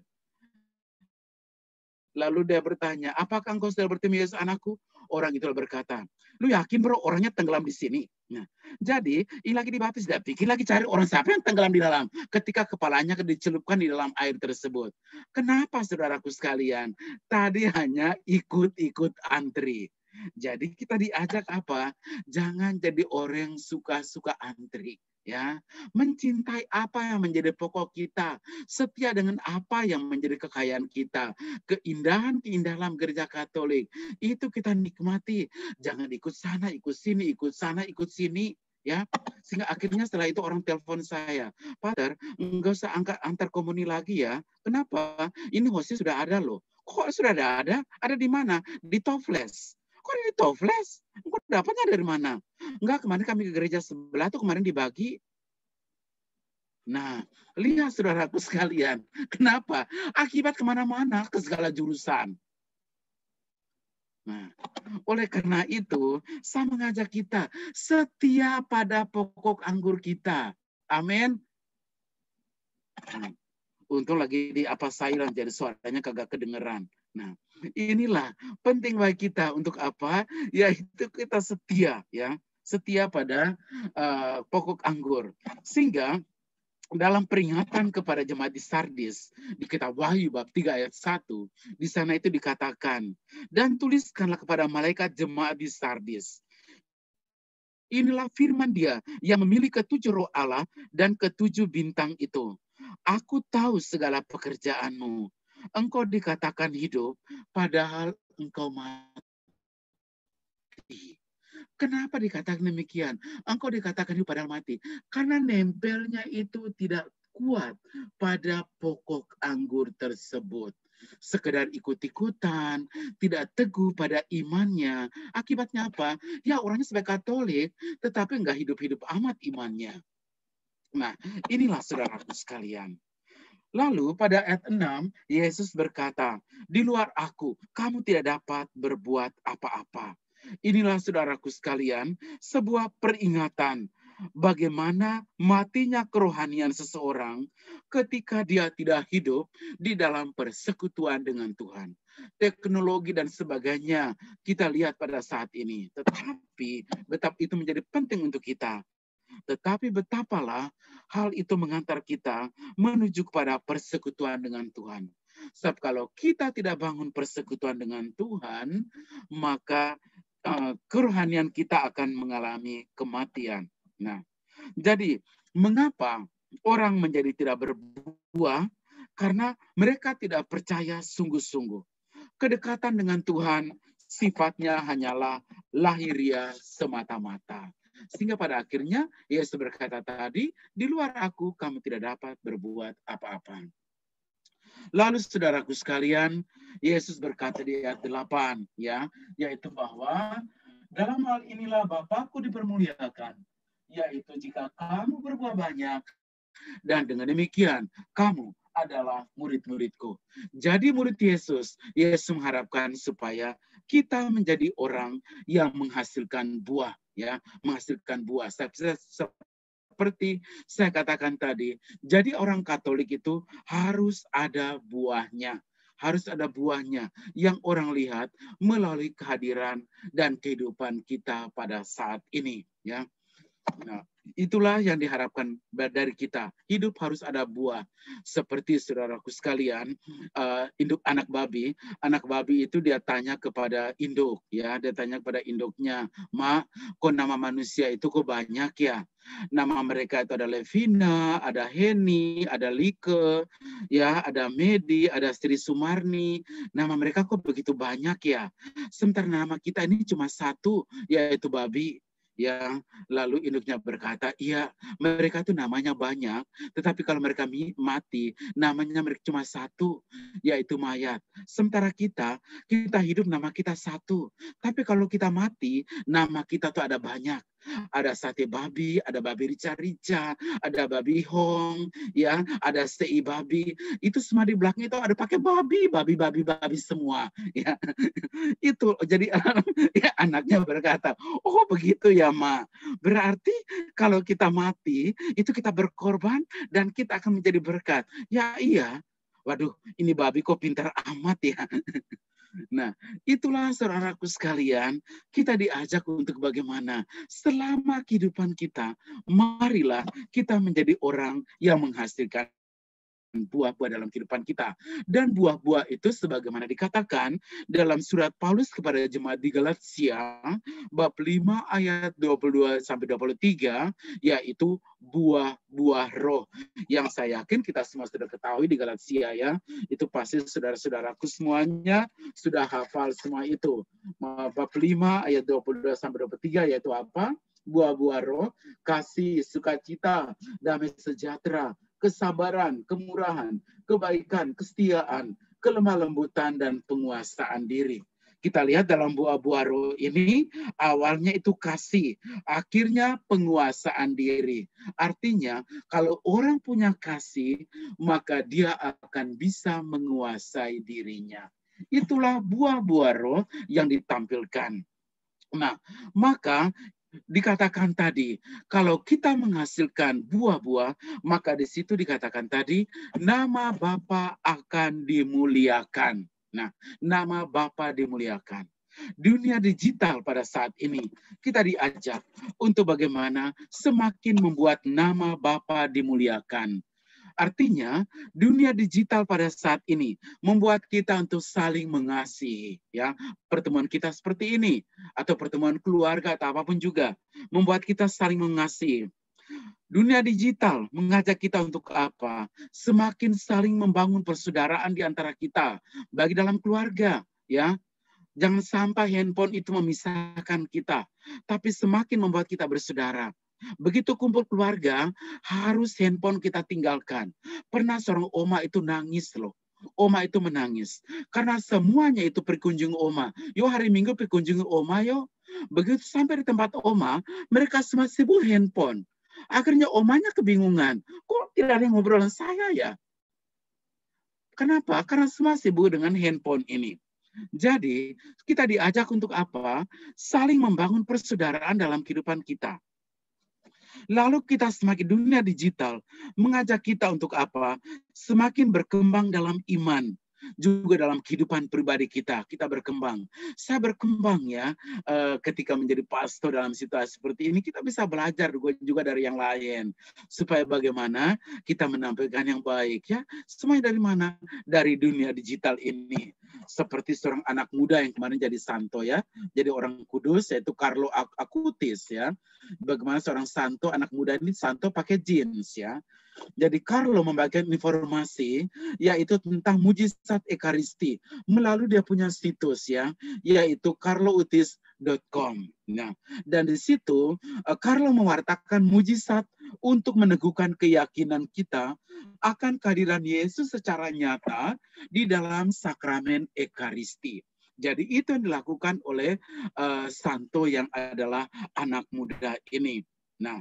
Lalu dia bertanya, apakah engkau sudah bertemu Yesus anakku? Orang itu berkata, lu yakin bro orangnya tenggelam di sini? Nah, jadi ini lagi dibaptis, dia pikir lagi cari orang siapa yang tenggelam di dalam. Ketika kepalanya dicelupkan di dalam air tersebut. Kenapa saudaraku sekalian? Tadi hanya ikut-ikut antri. Jadi kita diajak apa? Jangan jadi orang yang suka-suka antri. Ya, mencintai apa yang menjadi pokok kita, setia dengan apa yang menjadi kekayaan kita, keindahan-keindahan dalam gereja Katolik itu kita nikmati. Jangan ikut sana, ikut sini, ikut sana, ikut sini, ya. Sehingga akhirnya setelah itu orang telepon saya, Pater, enggak usah antar komuni lagi ya. Kenapa? Ini hostnya sudah ada loh. Kok sudah ada? Ada di mana? Di Tofles. Kok di Tofles? Kok dapatnya dari mana? Enggak, kemarin kami ke gereja sebelah tuh kemarin dibagi. Nah, lihat saudaraku sekalian. Kenapa? Akibat kemana-mana ke segala jurusan. Nah, oleh karena itu, saya mengajak kita setia pada pokok anggur kita. Amin. Untung lagi di apa silent, jadi suaranya kagak kedengeran. Nah, inilah penting bagi kita untuk apa? Yaitu kita setia, ya, setia pada pokok anggur. Sehingga dalam peringatan kepada jemaat di Sardis, di kitab Wahyu bab 3 ayat 1, di sana itu dikatakan, dan tuliskanlah kepada malaikat jemaat di Sardis. Inilah firman Dia yang memiliki 7 roh Allah dan ke-7 bintang itu. Aku tahu segala pekerjaanmu. Engkau dikatakan hidup, padahal engkau mati. Kenapa dikatakan demikian? Engkau dikatakan hidup padahal mati. Karena nempelnya itu tidak kuat pada pokok anggur tersebut. Sekedar ikut-ikutan, tidak teguh pada imannya. Akibatnya apa? Ya orangnya sebagai Katolik, tetapi enggak hidup-hidup amat imannya. Nah, inilah saudaraku sekalian. Lalu pada ayat 6, Yesus berkata, di luar aku, kamu tidak dapat berbuat apa-apa. Inilah saudaraku sekalian, sebuah peringatan bagaimana matinya kerohanian seseorang ketika dia tidak hidup di dalam persekutuan dengan Tuhan. Teknologi dan sebagainya kita lihat pada saat ini. Tetapi betapa itu menjadi penting untuk kita. Tetapi betapalah hal itu mengantar kita menuju kepada persekutuan dengan Tuhan. Sebab kalau kita tidak bangun persekutuan dengan Tuhan, maka kerohanian kita akan mengalami kematian. Nah, jadi mengapa orang menjadi tidak berbuah? Karena mereka tidak percaya sungguh-sungguh. Kedekatan dengan Tuhan sifatnya hanyalah lahiriah semata-mata. Sehingga pada akhirnya Yesus berkata tadi, di luar aku kamu tidak dapat berbuat apa-apa. Lalu saudaraku sekalian, Yesus berkata di ayat 8, ya, yaitu bahwa dalam hal inilah Bapakku dipermuliakan, yaitu jika kamu berbuah banyak, dan dengan demikian kamu adalah murid-muridku. Jadi murid Yesus mengharapkan supaya kita menjadi orang yang menghasilkan buah, ya, menghasilkan buah. Seperti saya katakan tadi, jadi orang Katolik itu harus ada buahnya. Harus ada buahnya yang orang lihat melalui kehadiran dan kehidupan kita pada saat ini, ya. Nah, itulah yang diharapkan dari kita. Hidup harus ada buah. Seperti saudaraku sekalian, induk anak babi itu dia tanya kepada induk, ya, dia tanya kepada induknya, "Ma, kok nama manusia itu kok banyak ya? Nama mereka itu ada Levina, ada Heni, ada Like, ya, ada Medi, ada Sri Sumarni. Nama mereka kok begitu banyak ya? Sementara nama kita ini cuma satu, yaitu babi." Ya, lalu induknya berkata, iya, mereka itu namanya banyak, tetapi kalau mereka mati, namanya mereka cuma satu, yaitu mayat. Sementara kita hidup nama kita satu, tapi kalau kita mati, nama kita tuh ada banyak. Ada sate babi, ada babi rica-rica, ada babi hong, ya, ada sei babi. Itu semua di belakang itu ada pakai babi semua, ya. Itu jadi ya, anaknya berkata, "Oh, begitu ya, Ma. Berarti kalau kita mati, itu kita berkorban dan kita akan menjadi berkat." Ya, iya. Waduh, ini babi kok pintar amat ya. Nah, itulah saudaraku sekalian, kita diajak untuk bagaimana selama kehidupan kita, marilah kita menjadi orang yang menghasilkan buah-buah dalam kehidupan kita. Dan buah-buah itu sebagaimana dikatakan dalam surat Paulus kepada jemaat di Galatia, bab 5 ayat 22-23, yaitu buah-buah roh. Yang saya yakin kita semua sudah ketahui di Galatia, ya. Itu pasti saudara-saudaraku semuanya sudah hafal semua itu. Bab 5 ayat 22-23, yaitu apa? Buah-buah roh, kasih, sukacita, damai sejahtera, kesabaran, kemurahan, kebaikan, kesetiaan, kelemah lembutan, dan penguasaan diri. Kita lihat dalam buah-buah roh ini, awalnya itu kasih, akhirnya penguasaan diri. Artinya, kalau orang punya kasih, maka dia akan bisa menguasai dirinya. Itulah buah-buah roh yang ditampilkan. Nah, maka dikatakan tadi, kalau kita menghasilkan buah-buah, maka di situ dikatakan tadi, nama Bapa akan dimuliakan. Nah, nama Bapa dimuliakan. Dunia digital pada saat ini, kita diajak untuk bagaimana semakin membuat nama Bapa dimuliakan. Artinya, dunia digital pada saat ini membuat kita untuk saling mengasihi, ya. Pertemuan kita seperti ini atau pertemuan keluarga atau apapun juga membuat kita saling mengasihi. Dunia digital mengajak kita untuk apa? Semakin saling membangun persaudaraan di antara kita, bagi dalam keluarga, ya. Jangan sampai handphone itu memisahkan kita, tapi semakin membuat kita bersaudara. Begitu kumpul keluarga, harus handphone kita tinggalkan. Pernah seorang oma itu nangis loh. Oma itu menangis. Karena semuanya itu perkunjung oma. Yo, hari Minggu perkunjung oma, yo. Begitu sampai di tempat oma, mereka semua sibuk handphone. Akhirnya omanya kebingungan. Kok tidak ada yang ngobrol dengan saya ya? Kenapa? Karena semua sibuk dengan handphone ini. Jadi, kita diajak untuk apa? Saling membangun persaudaraan dalam kehidupan kita. Lalu kita semakin dunia digital mengajak kita untuk apa? Semakin berkembang dalam iman, juga dalam kehidupan pribadi kita berkembang. Saya berkembang ya, ketika menjadi pastor dalam situasi seperti ini, kita bisa belajar juga dari yang lain, supaya bagaimana kita menampilkan yang baik ya. Semuanya dari mana? Dari dunia digital ini. Seperti seorang anak muda yang kemarin jadi santo ya, jadi orang kudus, yaitu Carlo Acutis ya. Bagaimana seorang santo, anak muda ini santo pakai jeans ya. Jadi Carlo membagikan informasi yaitu tentang mujizat Ekaristi melalui dia punya situs ya, yaitu carloutis.com. Nah, dan di situ Carlo mewartakan mujizat untuk meneguhkan keyakinan kita akan kehadiran Yesus secara nyata di dalam sakramen Ekaristi. Jadi itu yang dilakukan oleh santo yang adalah anak muda ini. Nah,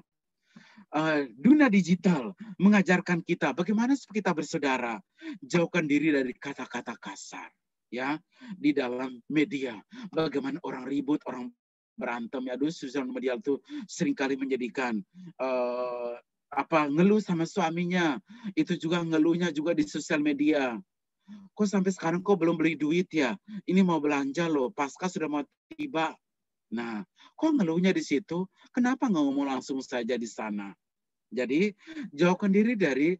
dunia digital mengajarkan kita bagaimana kita bersaudara, jauhkan diri dari kata-kata kasar ya di dalam media. Bagaimana orang ribut, orang berantem ya, sosial media itu seringkali menjadikan ngeluh sama suaminya, itu juga ngeluhnya juga di sosial media. Kok sampai sekarang kok belum beli duit ya? Ini mau belanja loh, Paskah sudah mau tiba. Nah, kok ngeluhnya di situ? Kenapa nggak ngomong langsung saja di sana? Jadi jauhkan diri dari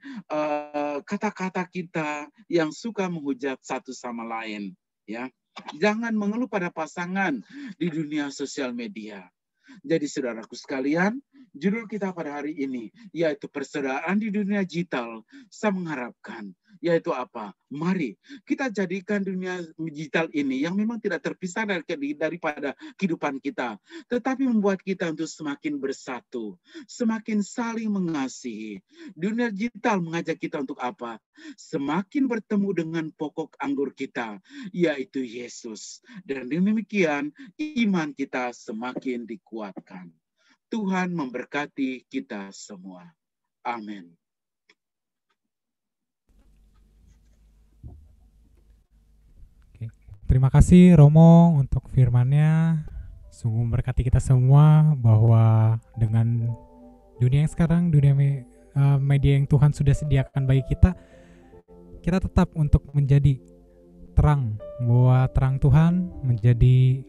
kata-kata kita yang suka menghujat satu sama lain. Ya, jangan mengeluh pada pasangan di dunia sosial media. Jadi saudaraku sekalian, judul kita pada hari ini yaitu persaudaraan di dunia digital. Saya mengharapkan yaitu apa? Mari kita jadikan dunia digital ini yang memang tidak terpisah daripada kehidupan kita, tetapi membuat kita untuk semakin bersatu, semakin saling mengasihi. Dunia digital mengajak kita untuk apa? Semakin bertemu dengan pokok anggur kita, yaitu Yesus. Dan demikian iman kita semakin dikuatkan. Tuhan memberkati kita semua. Amin. Terima kasih Romo untuk firman-Nya. Sungguh memberkati kita semua bahwa dengan dunia yang sekarang, dunia media yang Tuhan sudah sediakan bagi kita, kita tetap untuk menjadi terang, bahwa terang Tuhan menjadi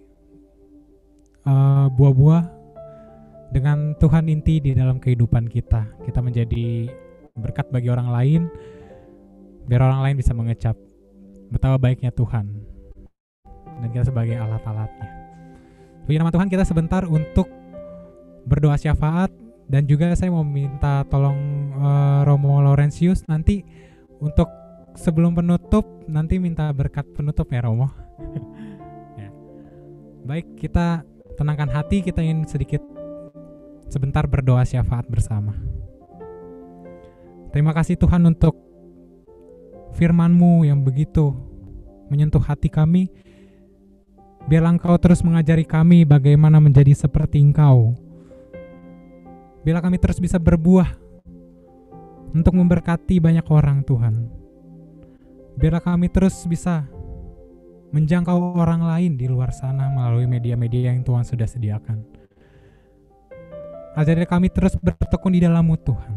buah-buah dengan Tuhan inti di dalam kehidupan kita. Kita menjadi berkat bagi orang lain, biar orang lain bisa mengecap betapa baiknya Tuhan, dan kita sebagai alat-alatnya. Puji nama Tuhan, kita sebentar untuk berdoa syafaat, dan juga saya mau minta tolong Romo Laurentius nanti untuk sebelum penutup, nanti minta berkat penutup ya Romo. Ya. Baik, kita tenangkan hati, kita ingin sedikit sebentar berdoa syafaat bersama. Terima kasih Tuhan untuk firman-Mu yang begitu menyentuh hati kami. Biarlah Engkau terus mengajari kami bagaimana menjadi seperti Engkau. Biarlah kami terus bisa berbuah untuk memberkati banyak orang Tuhan. Biarlah kami terus bisa menjangkau orang lain di luar sana melalui media-media yang Tuhan sudah sediakan. Ajari kami terus bertekun di dalam-Mu Tuhan.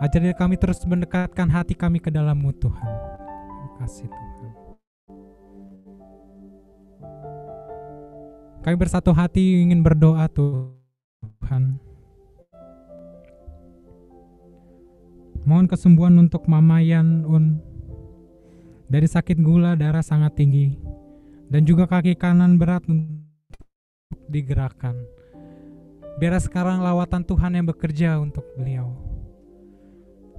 Ajari kami terus mendekatkan hati kami ke dalam-Mu Tuhan. Terima kasih Tuhan. Kami bersatu hati ingin berdoa Tuhan. Mohon kesembuhan untuk Mama Yan dari sakit gula darah sangat tinggi, dan juga kaki kanan berat untuk digerakkan. Biar sekarang lawatan Tuhan yang bekerja untuk beliau.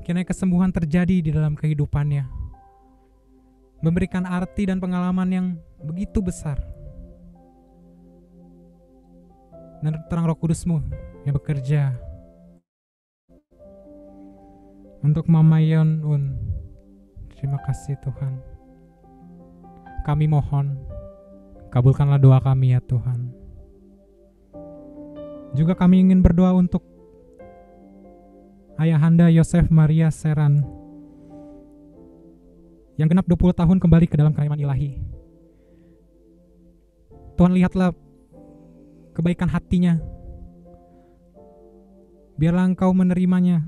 Kiranya kesembuhan terjadi di dalam kehidupannya, memberikan arti dan pengalaman yang begitu besar. Dan terang Roh Kudus-Mu yang bekerja untuk Mama Yon. Terima kasih Tuhan. Kami mohon, kabulkanlah doa kami ya Tuhan. Juga kami ingin berdoa untuk Ayahanda Yosef Maria Seran yang genap 20 tahun kembali ke dalam kerajaan ilahi. Tuhan, lihatlah kebaikan hatinya. biarlah Engkau menerimanya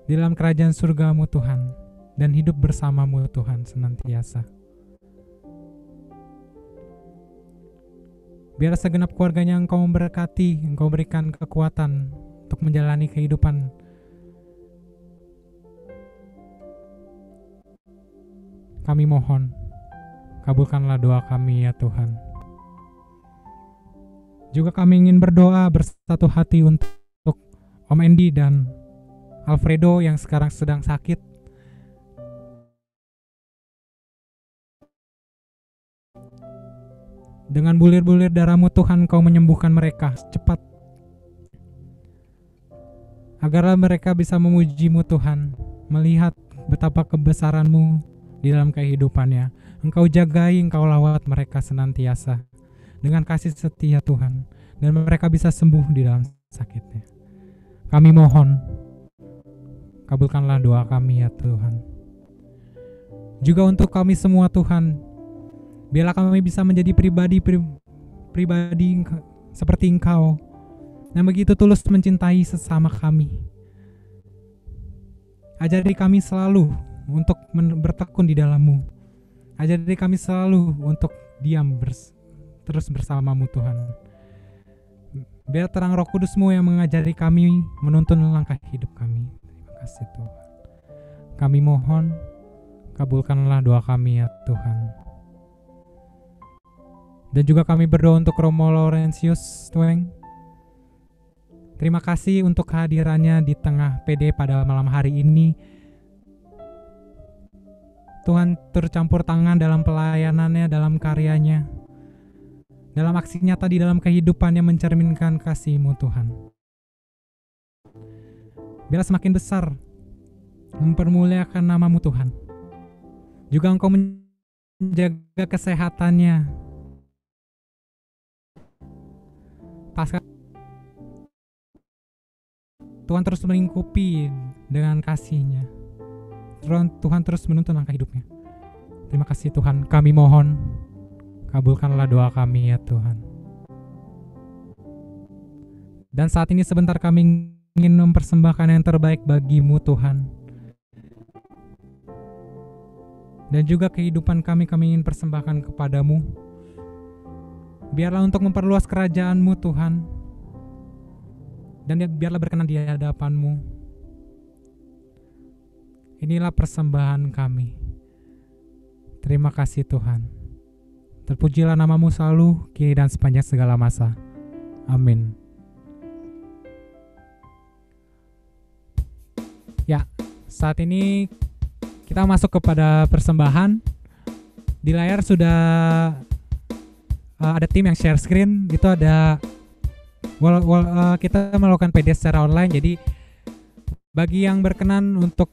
di dalam kerajaan surga-Mu Tuhan, dan hidup bersama-Mu Tuhan senantiasa. Biar segenap keluarganya Engkau memberkati, Engkau berikan kekuatan untuk menjalani kehidupan. Kami mohon, kabulkanlah doa kami ya Tuhan. Juga kami ingin berdoa bersatu hati untuk Om Andy dan Alfredo yang sekarang sedang sakit. Dengan bulir-bulir darah-Mu Tuhan, Kau menyembuhkan mereka cepat. Agarlah mereka bisa memuji-Mu Tuhan, melihat betapa kebesaran-Mu di dalam kehidupannya. Engkau jagai, Engkau lawat mereka senantiasa dengan kasih setia Tuhan, dan mereka bisa sembuh di dalam sakitnya. Kami mohon, kabulkanlah doa kami ya Tuhan. Juga untuk kami semua Tuhan, biarlah kami bisa menjadi pribadi seperti Engkau yang begitu tulus mencintai sesama kami. Ajari kami selalu untuk bertekun di dalam-Mu. Ajari kami selalu untuk diam terus bersama-Mu Tuhan. Biar terang Roh Kudus-Mu yang mengajari kami, menuntun langkah hidup kami. Terima kasih Tuhan. Kami mohon, kabulkanlah doa kami ya Tuhan. Dan juga kami berdoa untuk Romo Laurentius Tueng. Terima kasih untuk kehadirannya di tengah PD pada malam hari ini. Tuhan tercampur tangan dalam pelayanannya, dalam karyanya, dalam aksi nyata di dalam kehidupannya mencerminkan kasih-Mu Tuhan. Biarlah semakin besar mempermuliakan nama-Mu Tuhan. Juga Engkau menjaga kesehatannya. Pasca Tuhan terus melingkupi dengan kasih-Nya. Tuhan terus menuntun langkah hidupnya. Terima kasih Tuhan. Kami mohon, kabulkanlah doa kami ya Tuhan. Dan saat ini sebentar kami ingin mempersembahkan yang terbaik bagi-Mu Tuhan. Dan juga kehidupan kami ingin persembahkan kepadamu. Biarlah untuk memperluas kerajaan-Mu Tuhan, dan biarlah berkenan di hadapan-Mu. Inilah persembahan kami. Terima kasih Tuhan. Terpujilah nama-Mu selalu, kini dan sepanjang segala masa. Amin. Ya, saat ini kita masuk kepada persembahan. Di layar sudah ada tim yang share screen. Itu ada kita melakukan PD secara online. Jadi bagi yang berkenan untuk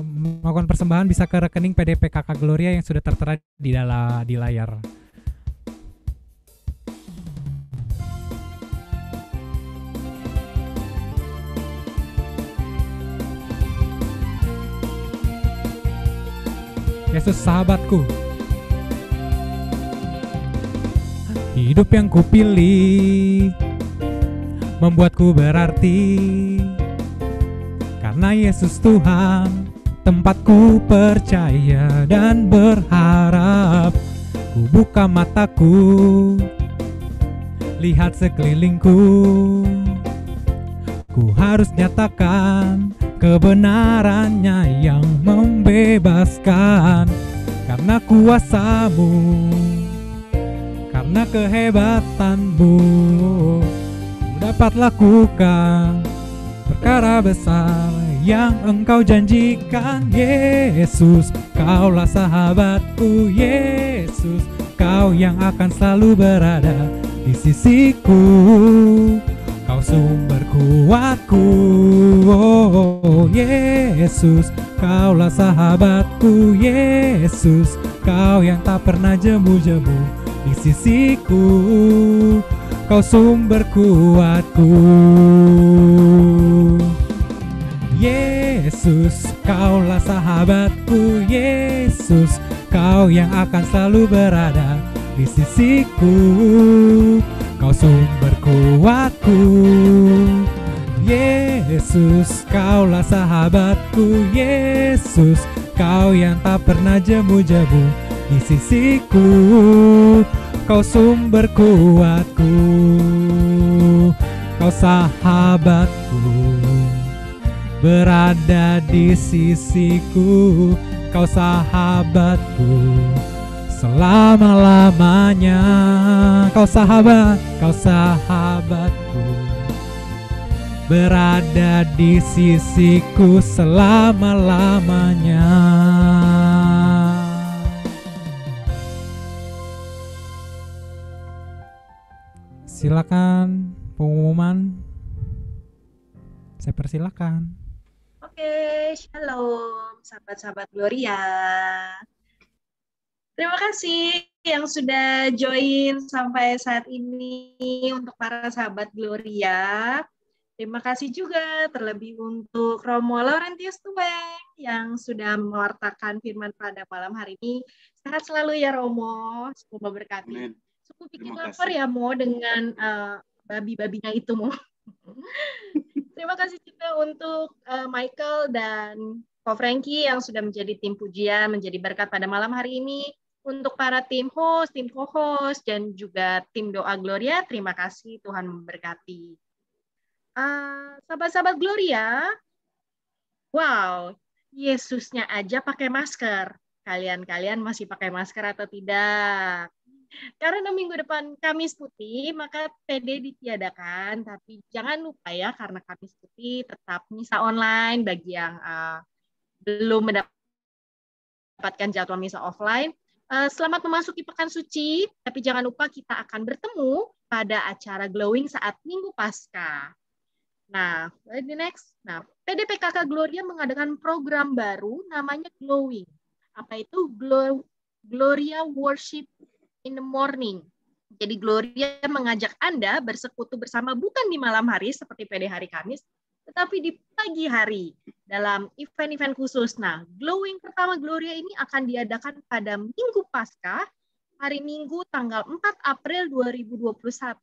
melakukan persembahan bisa ke rekening PD PKK Gloria yang sudah tertera di layar. Yesus sahabatku, hidup yang kupilih membuatku berarti, karena Yesus Tuhan tempatku percaya dan berharap. Ku buka mataku, lihat sekelilingku, ku harus nyatakan kebenarannya yang membebaskan. Karena kuasa-Mu, karena kehebatan-Mu, ku dapat lakukan perkara besar yang Engkau janjikan. Yesus, Kaulah sahabatku. Yesus, Kau yang akan selalu berada di sisiku. Kau sumber kuatku. Oh Yesus, Kaulah sahabatku. Yesus, Kau yang tak pernah jemu-jemu di sisiku. Kau sumber kuatku. Yesus, Kaulah sahabatku. Yesus, Kau yang akan selalu berada di sisiku. Kau sumber kuatku. kuatku. Yesus, Kaulah sahabatku. Yesus, Kau yang tak pernah jemu-jemu di sisiku. Kau sumber kuatku, Kau sahabatku, berada di sisiku. Kau sahabatku selama-lamanya. Kau sahabatku, berada di sisiku selama-lamanya. Silakan pengumuman. Saya persilakan. Oke, shalom sahabat-sahabat Gloria. Terima kasih yang sudah join sampai saat ini untuk para sahabat Gloria. Terima kasih juga terlebih untuk Romo Laurentius Tuweng yang sudah mewartakan firman pada malam hari ini. Sehat selalu ya Romo, semoga berkati. Amin. Cukup bikin lapar ya Mo dengan babi-babinya itu Mo. Terima kasih juga untuk Michael dan Ko Frankie yang sudah menjadi tim pujian, menjadi berkat pada malam hari ini. Untuk para tim host, tim co-host, dan juga tim doa Gloria, terima kasih, Tuhan memberkati. Sahabat-sahabat Gloria, wow, Yesusnya aja pakai masker. Kalian masih pakai masker atau tidak? Karena minggu depan Kamis Putih, maka PD ditiadakan. Tapi jangan lupa ya, karena Kamis Putih tetap misa online bagi yang belum mendapatkan jadwal misa offline. Selamat memasuki Pekan Suci, tapi jangan lupa kita akan bertemu pada acara Glowing saat Minggu Paskah. Nah, the next. Nah, PDPKK Gloria mengadakan program baru namanya Glowing. Apa itu? Gloria Worship in the Morning. Jadi Gloria mengajak Anda bersekutu bersama bukan di malam hari seperti PD hari Kamis, tetapi di pagi hari dalam event-event khusus. Nah, Glowing pertama Gloria ini akan diadakan pada Minggu Paskah, hari Minggu tanggal 4 April 2021,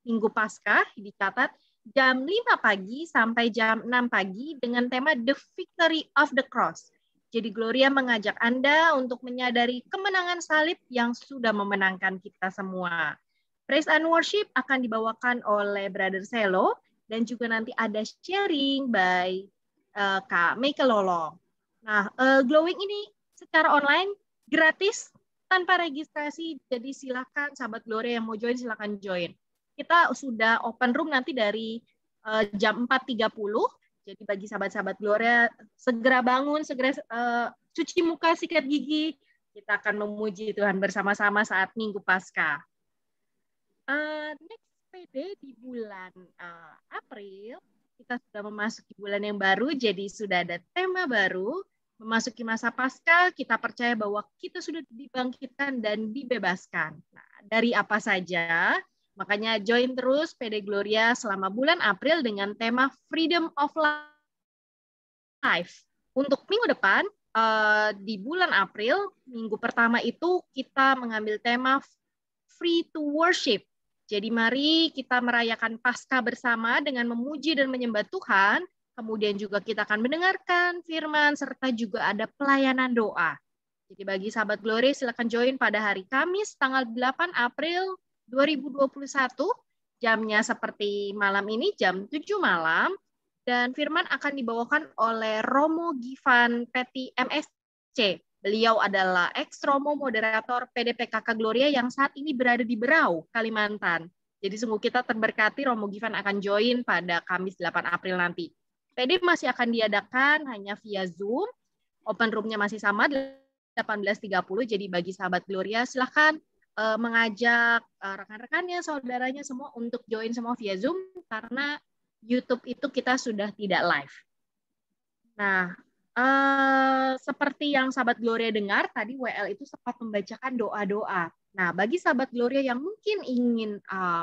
Minggu Paskah, dicatat jam 5 pagi sampai jam 6 pagi dengan tema The Victory of the Cross. Jadi Gloria mengajak Anda untuk menyadari kemenangan salib yang sudah memenangkan kita semua. Praise and Worship akan dibawakan oleh Brother Selo, dan juga nanti ada sharing by Kak Meike Lolong. Nah, Glowing ini secara online gratis tanpa registrasi, jadi silakan sahabat Gloria yang mau join silakan join. Kita sudah open room nanti dari jam 4.30. Jadi bagi sahabat-sahabat Gloria, segera bangun, segera cuci muka, sikat gigi. Kita akan memuji Tuhan bersama-sama saat Minggu Paskah. Next PD di bulan April, kita sudah memasuki bulan yang baru, jadi sudah ada tema baru. Memasuki masa Paskah, kita percaya bahwa kita sudah dibangkitkan dan dibebaskan. Nah, dari apa saja? Makanya join terus PD Gloria selama bulan April dengan tema Freedom of Life. Untuk minggu depan, di bulan April, minggu pertama itu kita mengambil tema Free to Worship. Jadi mari kita merayakan Paskah bersama dengan memuji dan menyembah Tuhan. Kemudian juga kita akan mendengarkan firman, serta juga ada pelayanan doa. Jadi bagi sahabat Gloria, silakan join pada hari Kamis, tanggal 8 April 2021, jamnya seperti malam ini, jam 7 malam, dan firman akan dibawakan oleh Romo Givan Peti MSC. Beliau adalah ex-Romo moderator PDPKK Gloria yang saat ini berada di Berau, Kalimantan. Jadi sungguh kita terberkati Romo Givan akan join pada Kamis 8 April nanti. PD masih akan diadakan hanya via Zoom, open room-nya masih sama, 18.30, jadi bagi sahabat Gloria silahkan mengajak rekan-rekannya, saudaranya semua untuk join semua via Zoom karena YouTube itu kita sudah tidak live. Nah, seperti yang sahabat Gloria dengar tadi, WL itu sempat membacakan doa-doa. Nah, bagi sahabat Gloria yang mungkin ingin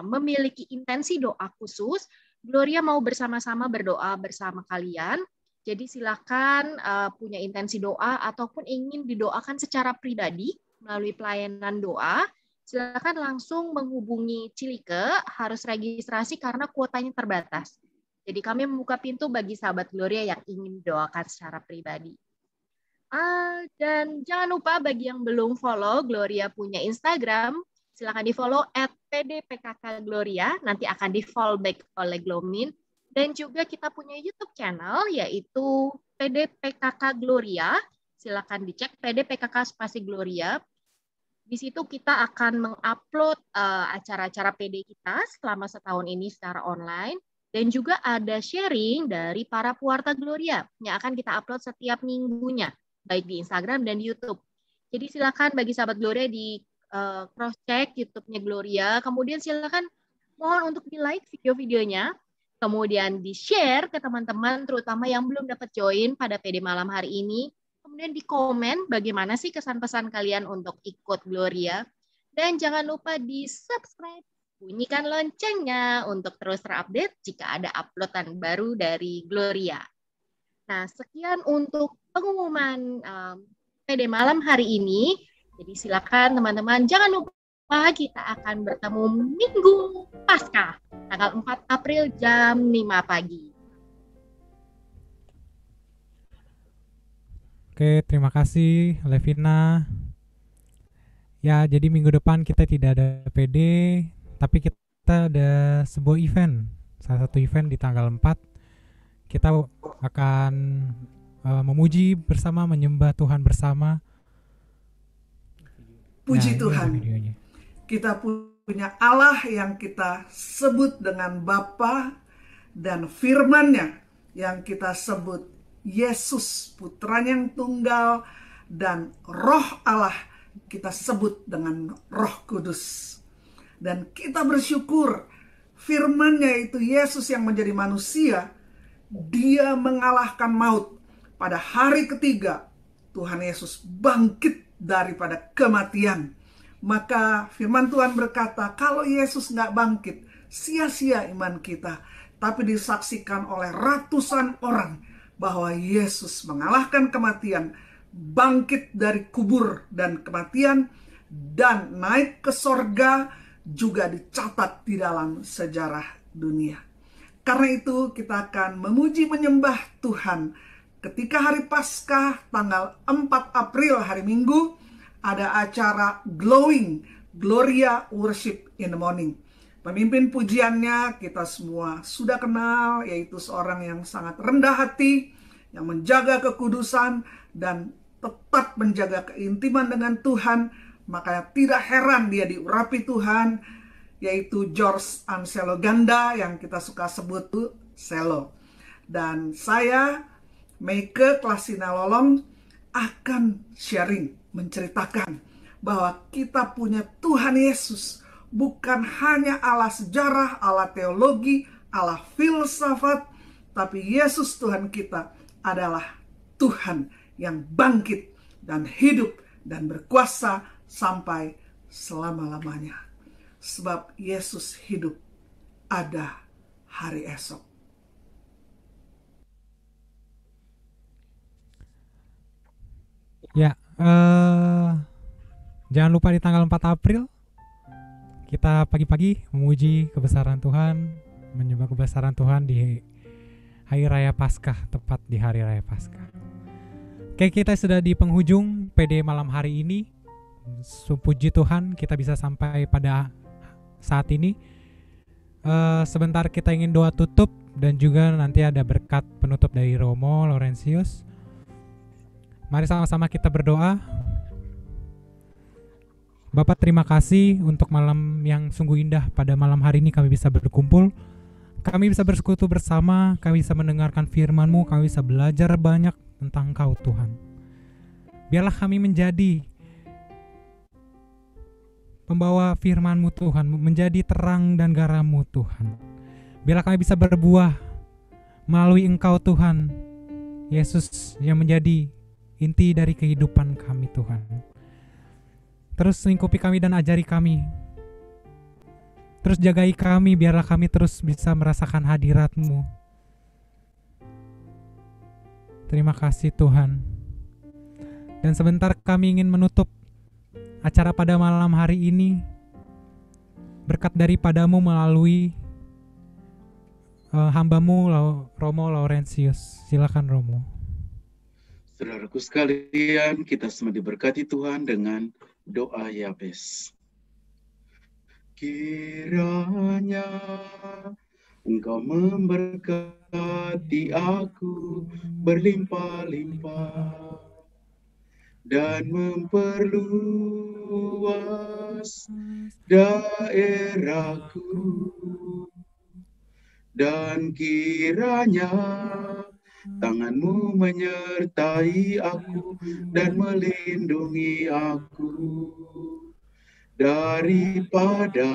memiliki intensi doa khusus, Gloria mau bersama-sama berdoa bersama kalian. Jadi silakan punya intensi doa ataupun ingin didoakan secara pribadi melalui pelayanan doa. silakan langsung menghubungi Cilike, harus registrasi karena kuotanya terbatas. Jadi kami membuka pintu bagi sahabat Gloria yang ingin doakan secara pribadi. Dan jangan lupa bagi yang belum follow, Gloria punya Instagram, silakan di-follow @pdpkkgloria, nanti akan di-follow back oleh Glomin. Dan juga kita punya YouTube channel, yaitu PDPKK Gloria, silakan dicek PDPKK spasi Gloria. Di situ kita akan mengupload acara-acara PD kita selama setahun ini secara online. Dan juga ada sharing dari para pewarta Gloria yang akan kita upload setiap minggunya, baik di Instagram dan di YouTube. Jadi silakan bagi sahabat Gloria di cross-check YouTube-nya Gloria. Kemudian silakan mohon untuk di-like video-videonya. Kemudian di-share ke teman-teman, terutama yang belum dapat join pada PD malam hari ini. Kemudian di komen bagaimana sih kesan-pesan kalian untuk ikut Gloria. Dan jangan lupa di-subscribe, bunyikan loncengnya untuk terus terupdate jika ada uploadan baru dari Gloria. Nah, sekian untuk pengumuman PD malam hari ini. Jadi silakan teman-teman, jangan lupa kita akan bertemu Minggu Paskah, tanggal 4 April jam 5 pagi. Oke, terima kasih Levina. Ya, jadi minggu depan kita tidak ada PD, tapi kita ada sebuah event, salah satu event di tanggal 4. Kita akan memuji bersama, menyembah Tuhan bersama. Puji Tuhan, kita punya Allah yang kita sebut dengan Bapa, dan firman-Nya yang kita sebut Yesus, Putranya yang tunggal, dan Roh Allah kita sebut dengan Roh Kudus. Dan kita bersyukur firman-Nya itu Yesus yang menjadi manusia, dia mengalahkan maut. Pada hari ketiga Tuhan Yesus bangkit daripada kematian. Maka firman Tuhan berkata, kalau Yesus nggak bangkit, sia-sia iman kita. Tapi disaksikan oleh ratusan orang bahwa Yesus mengalahkan kematian, bangkit dari kubur dan kematian, dan naik ke sorga, juga dicatat di dalam sejarah dunia. Karena itu kita akan memuji menyembah Tuhan. Ketika hari Paskah tanggal 4 April hari Minggu, ada acara Glowing, Gloria Worship in the Morning. Pemimpin pujiannya kita semua sudah kenal, yaitu seorang yang sangat rendah hati, yang menjaga kekudusan dan tetap menjaga keintiman dengan Tuhan. Makanya tidak heran dia diurapi Tuhan, yaitu George Anselo Ganda yang kita suka sebut tuh Selo. Dan saya, Meike Klasina Lolong, akan sharing, menceritakan bahwa kita punya Tuhan Yesus, bukan hanya Allah sejarah, Allah teologi, Allah filsafat, tapi Yesus Tuhan kita adalah Tuhan yang bangkit dan hidup dan berkuasa sampai selama-lamanya. Sebab Yesus hidup, ada hari esok. Ya, jangan lupa di tanggal 4 April kita pagi-pagi memuji kebesaran Tuhan, menyembah kebesaran Tuhan di Hari Raya Paskah, tepat di Hari Raya Paskah. Oke, kita sudah di penghujung PD malam hari ini. Puji Tuhan kita bisa sampai pada saat ini. Sebentar kita ingin doa tutup dan juga nanti ada berkat penutup dari Romo Laurentius. Mari sama-sama kita berdoa. Bapak, terima kasih untuk malam yang sungguh indah. Pada malam hari ini kami bisa berkumpul, kami bisa bersekutu bersama, kami bisa mendengarkan firman-Mu, kami bisa belajar banyak tentang Engkau Tuhan. Biarlah kami menjadi pembawa firman-Mu Tuhan, menjadi terang dan garam-Mu Tuhan. Biarlah kami bisa berbuah melalui Engkau Tuhan, Yesus yang menjadi inti dari kehidupan kami Tuhan. Terus lingkupi kami dan ajari kami. Terus jagai kami, biarlah kami terus bisa merasakan hadirat-Mu. Terima kasih Tuhan. Dan sebentar kami ingin menutup acara pada malam hari ini berkat daripadamu melalui hambamu Romo Laurentius. Silakan Romo. Saudaraku sekalian, kita semua diberkati Tuhan dengan doa Yabes. Kiranya Engkau memberkati aku berlimpah-limpah dan memperluas daerahku, dan kiranya tangan-Mu menyertai aku dan melindungi aku daripada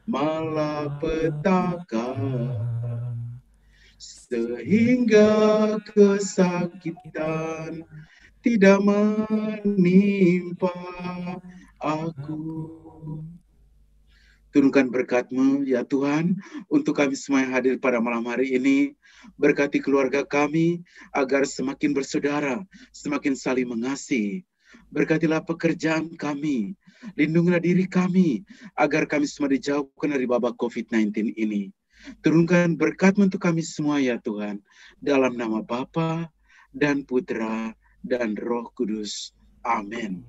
malapetaka, sehingga kesakitan tidak menimpa aku. Turunkan berkat-Mu ya Tuhan untuk kami semua yang hadir pada malam hari ini. Berkati keluarga kami agar semakin bersaudara, semakin saling mengasihi. Berkatilah pekerjaan kami, lindungilah diri kami agar kami semua dijauhkan dari wabah COVID-19 ini. Turunkan berkat-Mu untuk kami semua ya Tuhan, dalam nama Bapa dan Putra dan Roh Kudus. Amin.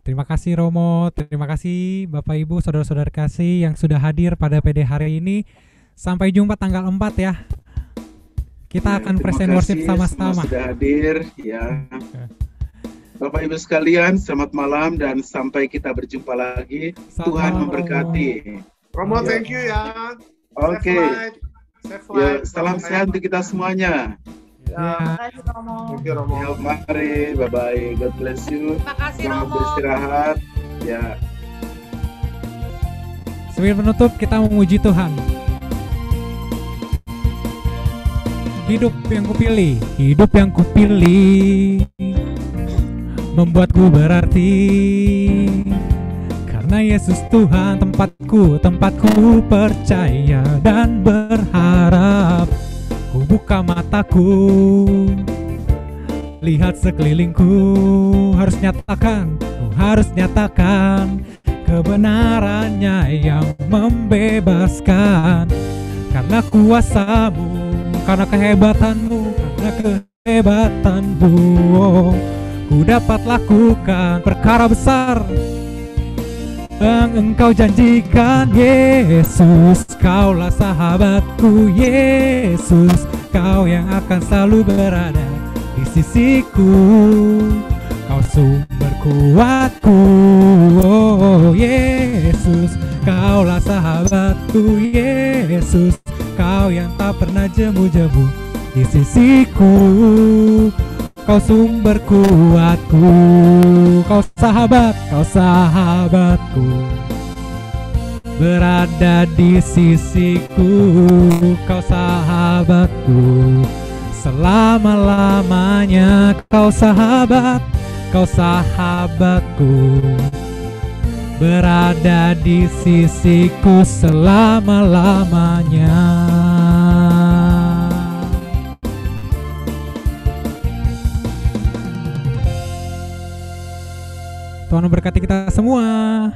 Terima kasih Romo, terima kasih Bapak Ibu, saudara-saudara kasih yang sudah hadir pada PD hari ini. Sampai jumpa tanggal 4 ya. Kita akan present worship sama-sama. Sudah hadir ya. Bapak Ibu sekalian, selamat malam dan sampai kita berjumpa lagi. Tuhan memberkati. Romo, thank you ya. Oke. Ya, salam sehat untuk kita semuanya. Terima kasih Romo. Thank you, Romo. Ya, mari, bye-bye. God bless you. Terima kasih Selamat Romo. beristirahat. Ya. Sebelum penutup kita memuji Tuhan. Hidup yang kupilih, hidup yang kupilih membuatku berarti, karena Yesus Tuhan tempatku percaya dan berharap. Ku buka mataku, lihat sekelilingku, harus nyatakan kebenarannya yang membebaskan. Karena kuasa-Mu, karena kehebatanmu, oh, ku dapat lakukan perkara besar yang Engkau janjikan. Yesus, Kaulah sahabatku. Yesus, Kau yang akan selalu berada di sisiku. Kau sumber kuatku. Oh Yesus, Kaulah sahabatku. Yesus, Kau yang tak pernah jemu-jemu di sisiku. Kau sumber kuatku, Kau sahabatku, berada di sisiku. Kau sahabatku, selama-lamanya. Kau sahabatku, berada di sisiku selama-lamanya. Tuhan memberkati kita semua.